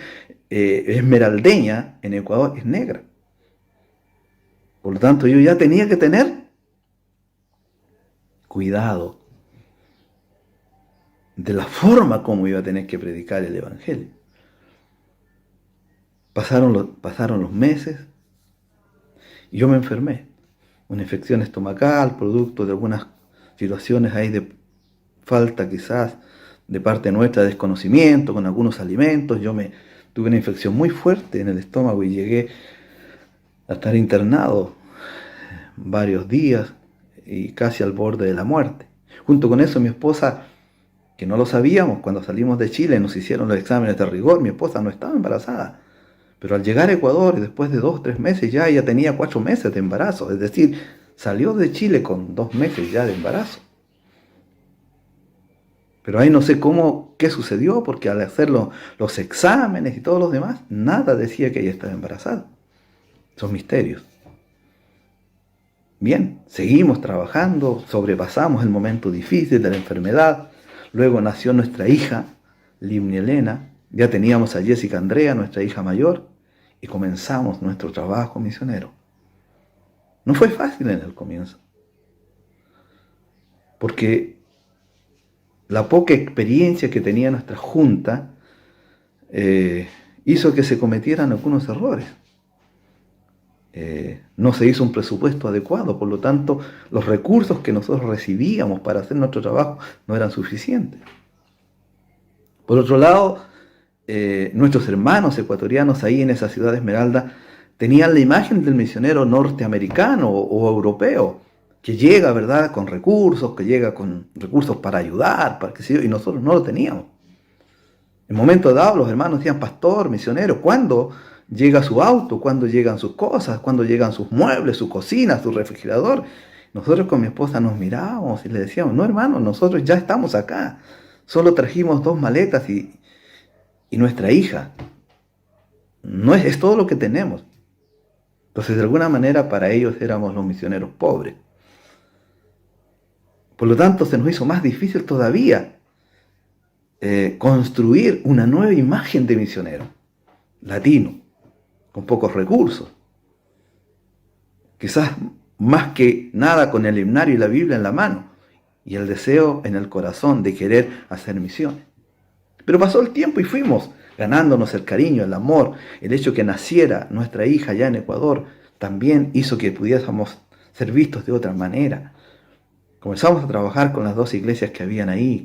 esmeraldeña en Ecuador es negra. Por lo tanto, yo ya tenía que tener cuidado. de la forma como iba a tener que predicar el Evangelio. Pasaron los meses y yo me enfermé. Una infección estomacal, producto de algunas situaciones ahí de falta quizás de parte nuestra de desconocimiento con algunos alimentos. Tuve una infección muy fuerte en el estómago y llegué a estar internado varios días y casi al borde de la muerte. Junto con eso mi esposa, que no lo sabíamos, cuando salimos de Chile nos hicieron los exámenes de rigor, mi esposa no estaba embarazada. Pero al llegar a Ecuador, después de 2 o 3 meses, ya ella tenía 4 meses de embarazo. Es decir, salió de Chile con 2 meses ya de embarazo. Pero ahí no sé qué sucedió, porque al hacer los exámenes y todos los demás, nada decía que ella estaba embarazada. Son misterios. Bien, seguimos trabajando, sobrepasamos el momento difícil de la enfermedad. Luego nació nuestra hija, Limni Elena. Ya teníamos a Jessica Andrea, nuestra hija mayor, y comenzamos nuestro trabajo misionero. No fue fácil en el comienzo, porque la poca experiencia que tenía nuestra junta hizo que se cometieran algunos errores. No se hizo un presupuesto adecuado, por lo tanto, los recursos que nosotros recibíamos para hacer nuestro trabajo no eran suficientes. Por otro lado, nuestros hermanos ecuatorianos ahí en esa ciudad de Esmeralda tenían la imagen del misionero norteamericano o europeo, que llega, ¿verdad?, con recursos, que llega con recursos para ayudar, y nosotros no lo teníamos. En momentos dados los hermanos decían: pastor, misionero, ¿cuándo llega su auto? ¿Cuándo llegan sus cosas? ¿Cuándo llegan sus muebles, su cocina, su refrigerador? Nosotros con mi esposa nos mirábamos y le decíamos: no, hermano, nosotros ya estamos acá. Solo trajimos 2 maletas y nuestra hija. No es todo lo que tenemos. Entonces, de alguna manera, para ellos éramos los misioneros pobres. Por lo tanto, se nos hizo más difícil todavía construir una nueva imagen de misionero latino, con pocos recursos. Quizás más que nada con el himnario y la Biblia en la mano y el deseo en el corazón de querer hacer misiones. Pero pasó el tiempo y fuimos ganándonos el cariño, el amor. El hecho que naciera nuestra hija allá en Ecuador también hizo que pudiésemos ser vistos de otra manera. Comenzamos a trabajar con las 2 iglesias que habían ahí.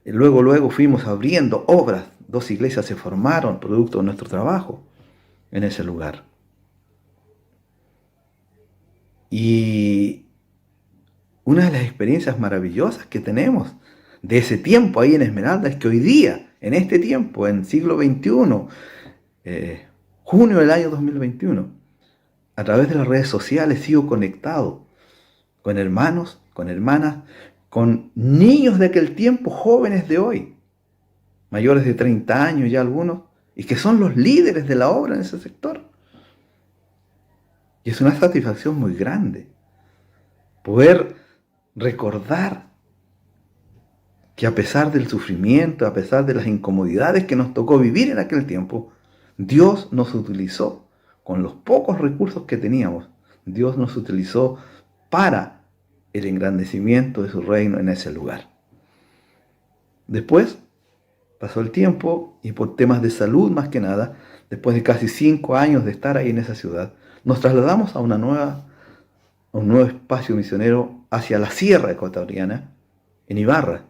Luego fuimos abriendo obras. 2 iglesias se formaron producto de nuestro trabajo en ese lugar. Y una de las experiencias maravillosas que tenemos de ese tiempo ahí en Esmeralda es que hoy día, en este tiempo, en siglo XXI, junio del año 2021, a través de las redes sociales sigo conectado con hermanos, con hermanas, con niños de aquel tiempo, jóvenes de hoy, mayores de 30 años ya algunos, y que son los líderes de la obra en ese sector. Y es una satisfacción muy grande poder recordar que a pesar del sufrimiento, a pesar de las incomodidades que nos tocó vivir en aquel tiempo, Dios nos utilizó con los pocos recursos que teníamos. Dios nos utilizó para el engrandecimiento de su reino en ese lugar. Después pasó el tiempo y por temas de salud más que nada, después de casi 5 años de estar ahí en esa ciudad, nos trasladamos a un nuevo espacio misionero hacia la sierra ecuatoriana, en Ibarra.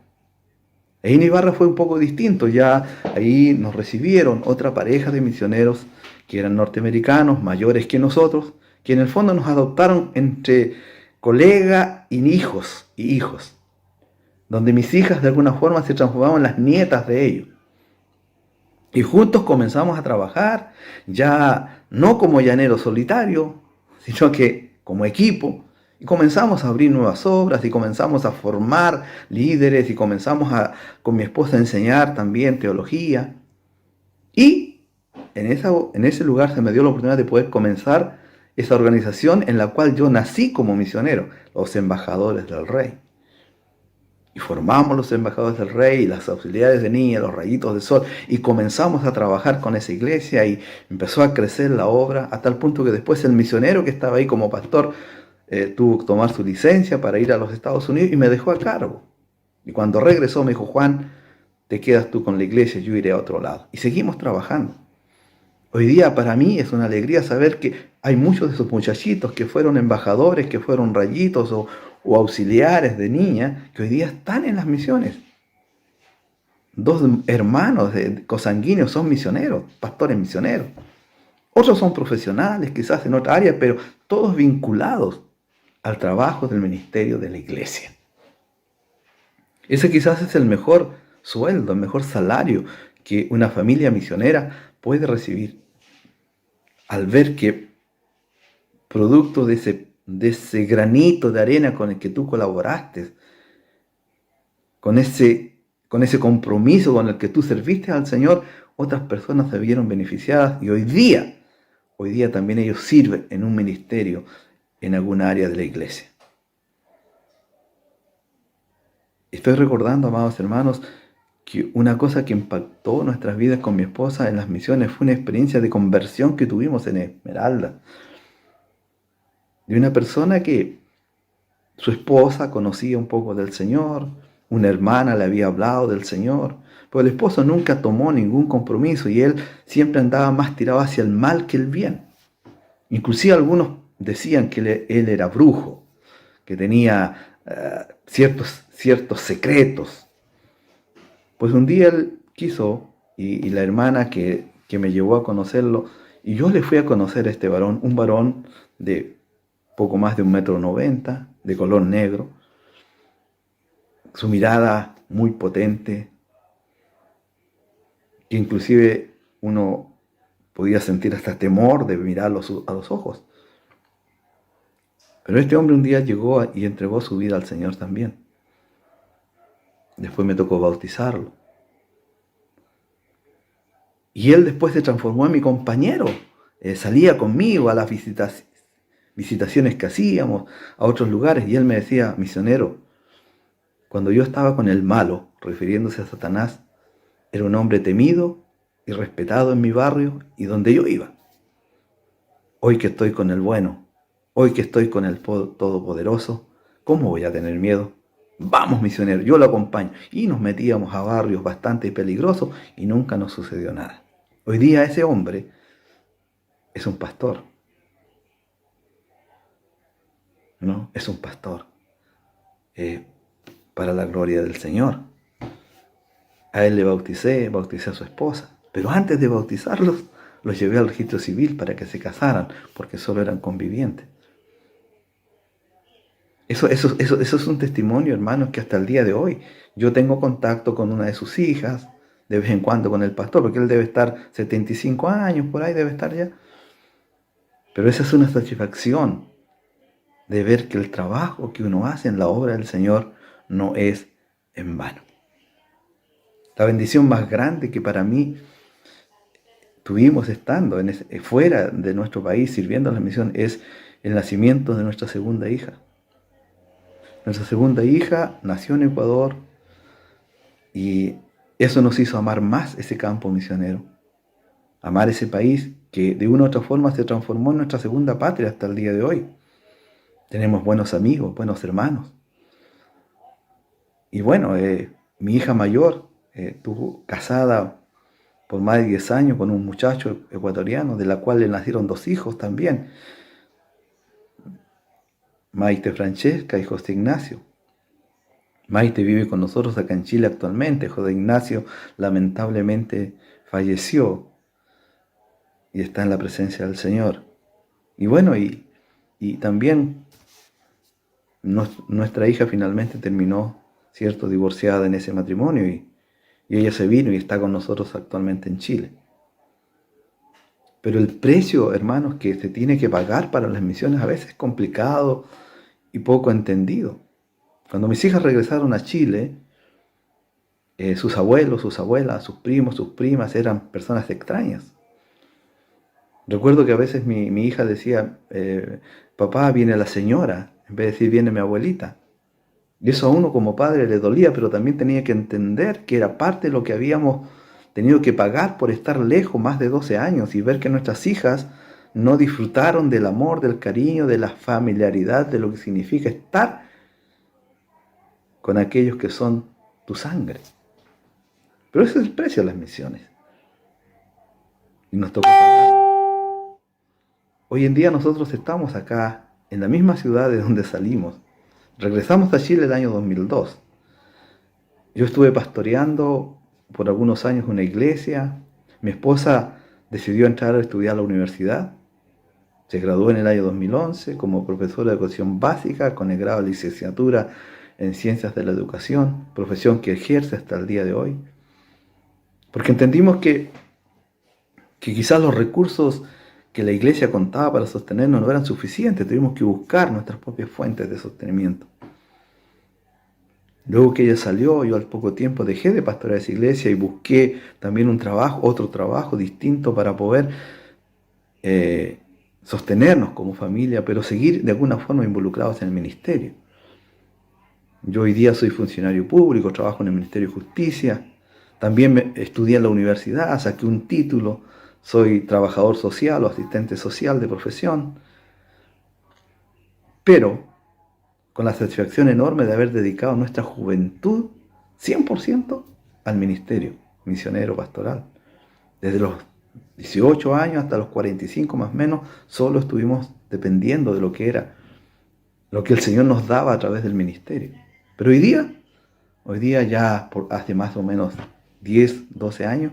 Ahí en Ibarra fue un poco distinto, ya ahí nos recibieron otra pareja de misioneros que eran norteamericanos, mayores que nosotros, que en el fondo nos adoptaron entre colega y hijos, donde mis hijas de alguna forma se transformaban en las nietas de ellos. Y juntos comenzamos a trabajar, ya no como llaneros solitarios, sino que como equipo, y comenzamos a abrir nuevas obras, y comenzamos a formar líderes, y comenzamos con mi esposa a enseñar también teología. Y en ese lugar se me dio la oportunidad de poder comenzar esa organización en la cual yo nací como misionero, los embajadores del Rey. Y formamos los embajadores del Rey, las auxiliares de niña, los rayitos de sol, y comenzamos a trabajar con esa iglesia, y empezó a crecer la obra, a tal punto que después el misionero que estaba ahí como pastor tuvo que tomar su licencia para ir a los Estados Unidos y me dejó a cargo. Y cuando regresó me dijo, Juan, te quedas tú con la iglesia, yo iré a otro lado. Y seguimos trabajando. Hoy día para mí es una alegría saber que hay muchos de esos muchachitos que fueron embajadores, que fueron rayitos o auxiliares de niña, que hoy día están en las misiones. 2 hermanos cosanguíneos son misioneros, pastores misioneros. Otros son profesionales, quizás en otra área, pero todos vinculados al trabajo del ministerio de la iglesia. Ese quizás es el mejor sueldo, el mejor salario que una familia misionera puede recibir. Al ver que producto de ese granito de arena con el que tú colaboraste, con ese compromiso con el que tú serviste al Señor, otras personas se vieron beneficiadas y hoy día también ellos sirven en un ministerio en alguna área de la iglesia. Estoy recordando, amados hermanos, que una cosa que impactó nuestras vidas con mi esposa en las misiones fue una experiencia de conversión que tuvimos en Esmeralda. De una persona que su esposa conocía un poco del Señor, una hermana le había hablado del Señor, pero el esposo nunca tomó ningún compromiso y él siempre andaba más tirado hacia el mal que el bien. Inclusive algunos decían que él era brujo, que tenía ciertos secretos. Pues un día él quiso, y la hermana que me llevó a conocerlo, y yo le fui a conocer a este varón, un varón de poco más de 1,90 m, de color negro, su mirada muy potente, que inclusive uno podía sentir hasta temor de mirarlo a los ojos. Pero este hombre un día llegó y entregó su vida al Señor también. Después me tocó bautizarlo. Y él después se transformó en mi compañero. Salía conmigo a las visitaciones que hacíamos, a otros lugares. Y él me decía, misionero, cuando yo estaba con el malo, refiriéndose a Satanás, era un hombre temido y respetado en mi barrio y donde yo iba. Hoy que estoy con el bueno, hoy que estoy con el Todopoderoso, ¿cómo voy a tener miedo? Vamos, misionero, yo lo acompaño. Y nos metíamos a barrios bastante peligrosos y nunca nos sucedió nada. Hoy día ese hombre es un pastor. ¿No? Es un pastor. Para la gloria del Señor. A él le bauticé a su esposa. Pero antes de bautizarlos, los llevé al registro civil para que se casaran, porque solo eran convivientes. Eso es un testimonio, hermanos, que hasta el día de hoy yo tengo contacto con una de sus hijas, de vez en cuando con el pastor, porque él debe estar 75 años, por ahí debe estar ya. Pero esa es una satisfacción de ver que el trabajo que uno hace en la obra del Señor no es en vano. La bendición más grande que para mí tuvimos estando fuera de nuestro país, sirviendo en la misión, es el nacimiento de nuestra segunda hija. Nuestra segunda hija nació en Ecuador y eso nos hizo amar más ese campo misionero, amar ese país que de una u otra forma se transformó en nuestra segunda patria hasta el día de hoy. Tenemos buenos amigos, buenos hermanos. Y bueno, mi hija mayor estuvo casada por más de 10 años con un muchacho ecuatoriano, de la cual le nacieron 2 hijos también. Maite Francesca y José Ignacio. Maite vive con nosotros acá en Chile actualmente. José Ignacio lamentablemente falleció y está en la presencia del Señor. Y bueno, y también nuestra hija finalmente terminó, ¿cierto?, divorciada en ese matrimonio y ella se vino y está con nosotros actualmente en Chile. Pero el precio, hermanos, que se tiene que pagar para las misiones a veces es complicado y poco entendido. Cuando mis hijas regresaron a Chile, sus abuelos, sus abuelas, sus primos, sus primas eran personas extrañas. Recuerdo que a veces mi hija decía, papá, viene la señora, en vez de decir viene mi abuelita. Y eso a uno como padre le dolía, pero también tenía que entender que era parte de lo que habíamos tenido que pagar por estar lejos más de 12 años y ver que nuestras hijas no disfrutaron del amor, del cariño, de la familiaridad, de lo que significa estar con aquellos que son tu sangre. Pero ese es el precio de las misiones. Y nos toca pagar. Hoy en día nosotros estamos acá, en la misma ciudad de donde salimos. Regresamos a Chile el año 2002. Yo estuve pastoreando por algunos años una iglesia. Mi esposa decidió entrar a estudiar a la universidad. Se graduó en el año 2011 como profesora de educación básica con el grado de licenciatura en Ciencias de la Educación, profesión que ejerce hasta el día de hoy. Porque entendimos que quizás los recursos que la iglesia contaba para sostenernos no eran suficientes, tuvimos que buscar nuestras propias fuentes de sostenimiento. Luego que ella salió, yo al poco tiempo dejé de pastorear esa iglesia y busqué también otro trabajo distinto para poder sostenernos como familia, pero seguir de alguna forma involucrados en el ministerio. Yo hoy día soy funcionario público, trabajo en el Ministerio de Justicia, también estudié en la universidad, saqué un título, soy trabajador social o asistente social de profesión, pero con la satisfacción enorme de haber dedicado nuestra juventud 100% al ministerio misionero pastoral. Desde los 18 años hasta los 45 más o menos, solo estuvimos dependiendo de lo que el Señor nos daba a través del ministerio. Pero hoy día ya hace más o menos 10, 12 años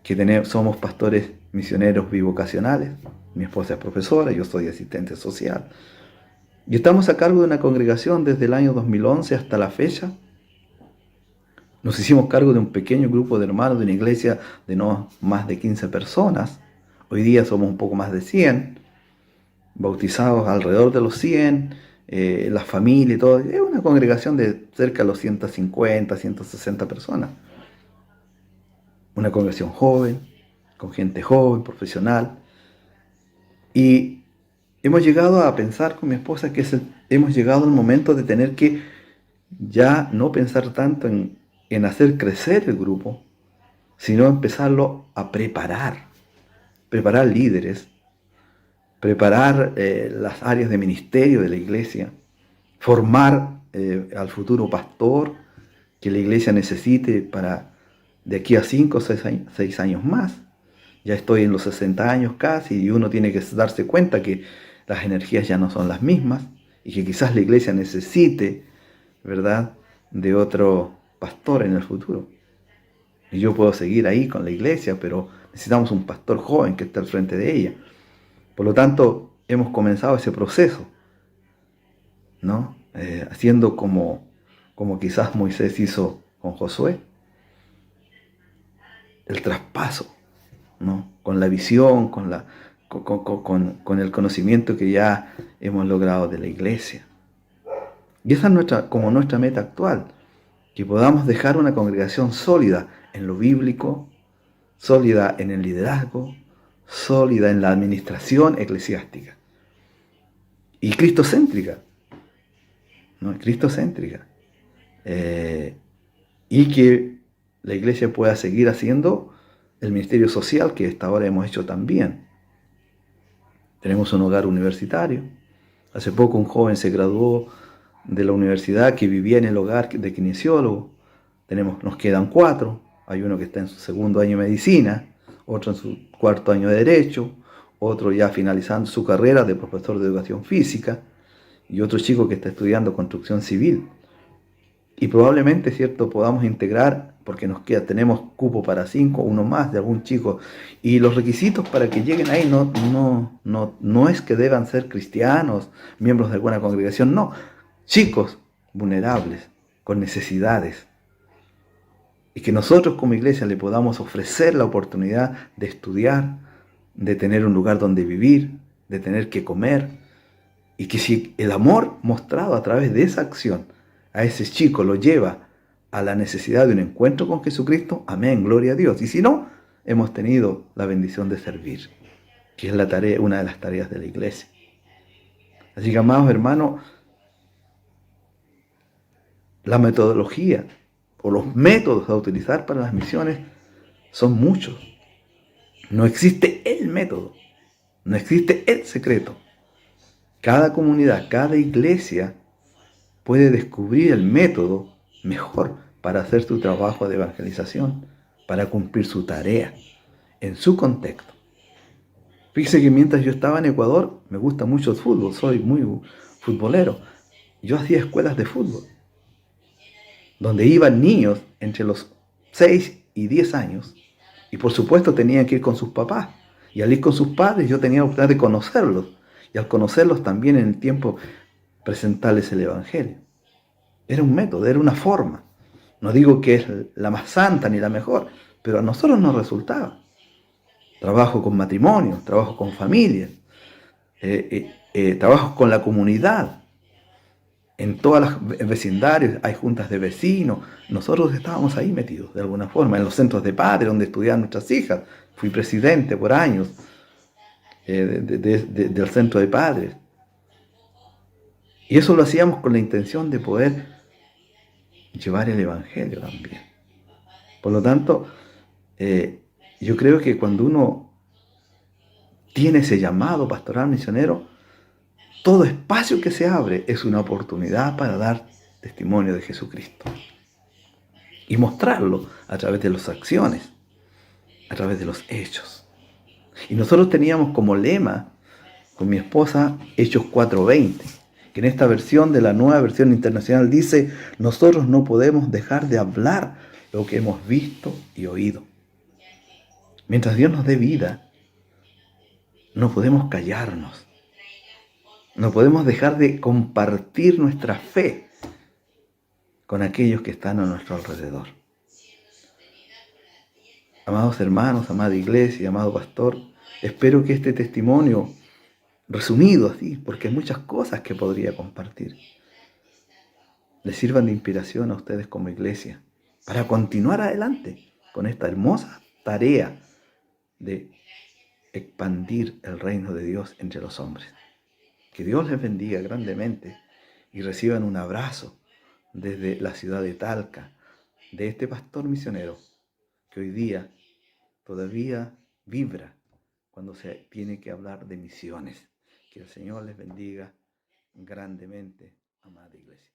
que somos pastores misioneros bivocacionales. Mi esposa es profesora, yo soy asistente social. Y estamos a cargo de una congregación desde el año 2011 hasta la fecha. Nos hicimos cargo de un pequeño grupo de hermanos de una iglesia de no más de 15 personas. Hoy día somos un poco más de 100, bautizados alrededor de los 100, la familia y todo. Es una congregación de cerca de los 150, 160 personas. Una congregación joven, con gente joven, profesional. Y hemos llegado a pensar con mi esposa que hemos llegado al momento de tener que ya no pensar tanto en hacer crecer el grupo, sino empezarlo a preparar líderes, preparar las áreas de ministerio de la iglesia, formar al futuro pastor que la iglesia necesite para de aquí a 5 o 6 años más. Ya estoy en los 60 años casi y uno tiene que darse cuenta que las energías ya no son las mismas y que quizás la iglesia necesite, ¿verdad?, de otro pastor en el futuro. Y yo puedo seguir ahí con la iglesia, pero necesitamos un pastor joven que esté al frente de ella. Por lo tanto, hemos comenzado ese proceso, ¿no? Haciendo como quizás Moisés hizo con Josué, el traspaso, ¿no? Con la visión, con el conocimiento que ya hemos logrado de la iglesia. Y esa es nuestra meta actual, que podamos dejar una congregación sólida en lo bíblico, sólida en el liderazgo, sólida en la administración eclesiástica y cristocéntrica, ¿no? Cristocéntrica. Y que la iglesia pueda seguir haciendo el ministerio social que hasta ahora hemos hecho también. Tenemos un hogar universitario. Hace poco un joven se graduó de la universidad que vivía en el hogar de kinesiólogo. Nos quedan 4. Hay uno que está en su 2º año de medicina, otro en su 4º año de derecho, otro ya finalizando su carrera de profesor de educación física y otro chico que está estudiando construcción civil. Y probablemente, ¿cierto?, podamos integrar, porque tenemos cupo para 5, uno más de algún chico. Y los requisitos para que lleguen ahí no es que deban ser cristianos, miembros de alguna congregación, no. Chicos vulnerables, con necesidades. Y que nosotros como iglesia le podamos ofrecer la oportunidad de estudiar, de tener un lugar donde vivir, de tener que comer. Y que si el amor mostrado a través de esa acción a ese chico lo lleva a la necesidad de un encuentro con Jesucristo, amén, gloria a Dios. Y si no, hemos tenido la bendición de servir, que es una de las tareas de la iglesia. Así que, amados hermanos, la metodología o los métodos a utilizar para las misiones son muchos. No existe el método, no existe el secreto. Cada comunidad, cada iglesia puede descubrir el método mejor para hacer su trabajo de evangelización, para cumplir su tarea en su contexto. Fíjese que mientras yo estaba en Ecuador, me gusta mucho el fútbol, soy muy futbolero. Yo hacía escuelas de fútbol, donde iban niños entre los 6 y 10 años, y por supuesto tenían que ir con sus papás. Y al ir con sus padres yo tenía la oportunidad de conocerlos, y al conocerlos también en el tiempo presentarles el Evangelio. Era un método, era una forma. No digo que es la más santa ni la mejor, pero a nosotros nos resultaba. Trabajo con matrimonios, trabajo con familias, trabajo con la comunidad. En todas las vecindarios hay juntas de vecinos. Nosotros estábamos ahí metidos de alguna forma, en los centros de padres donde estudiaban nuestras hijas. Fui presidente por años del centro de padres. Y eso lo hacíamos con la intención de poder llevar el Evangelio también. Por lo tanto, yo creo que cuando uno tiene ese llamado pastoral misionero, todo espacio que se abre es una oportunidad para dar testimonio de Jesucristo y mostrarlo a través de las acciones, a través de los hechos. Y nosotros teníamos como lema con mi esposa Hechos 4:20, que en esta versión de la nueva versión internacional dice: nosotros no podemos dejar de hablar lo que hemos visto y oído. Mientras Dios nos dé vida, no podemos callarnos. No podemos dejar de compartir nuestra fe con aquellos que están a nuestro alrededor. Amados hermanos, amada iglesia, amado pastor, espero que este testimonio, resumido así, porque hay muchas cosas que podría compartir, les sirvan de inspiración a ustedes como iglesia para continuar adelante con esta hermosa tarea de expandir el reino de Dios entre los hombres. Que Dios les bendiga grandemente y reciban un abrazo desde la ciudad de Talca, de este pastor misionero que hoy día todavía vibra cuando se tiene que hablar de misiones. Que el Señor les bendiga grandemente, amada iglesia.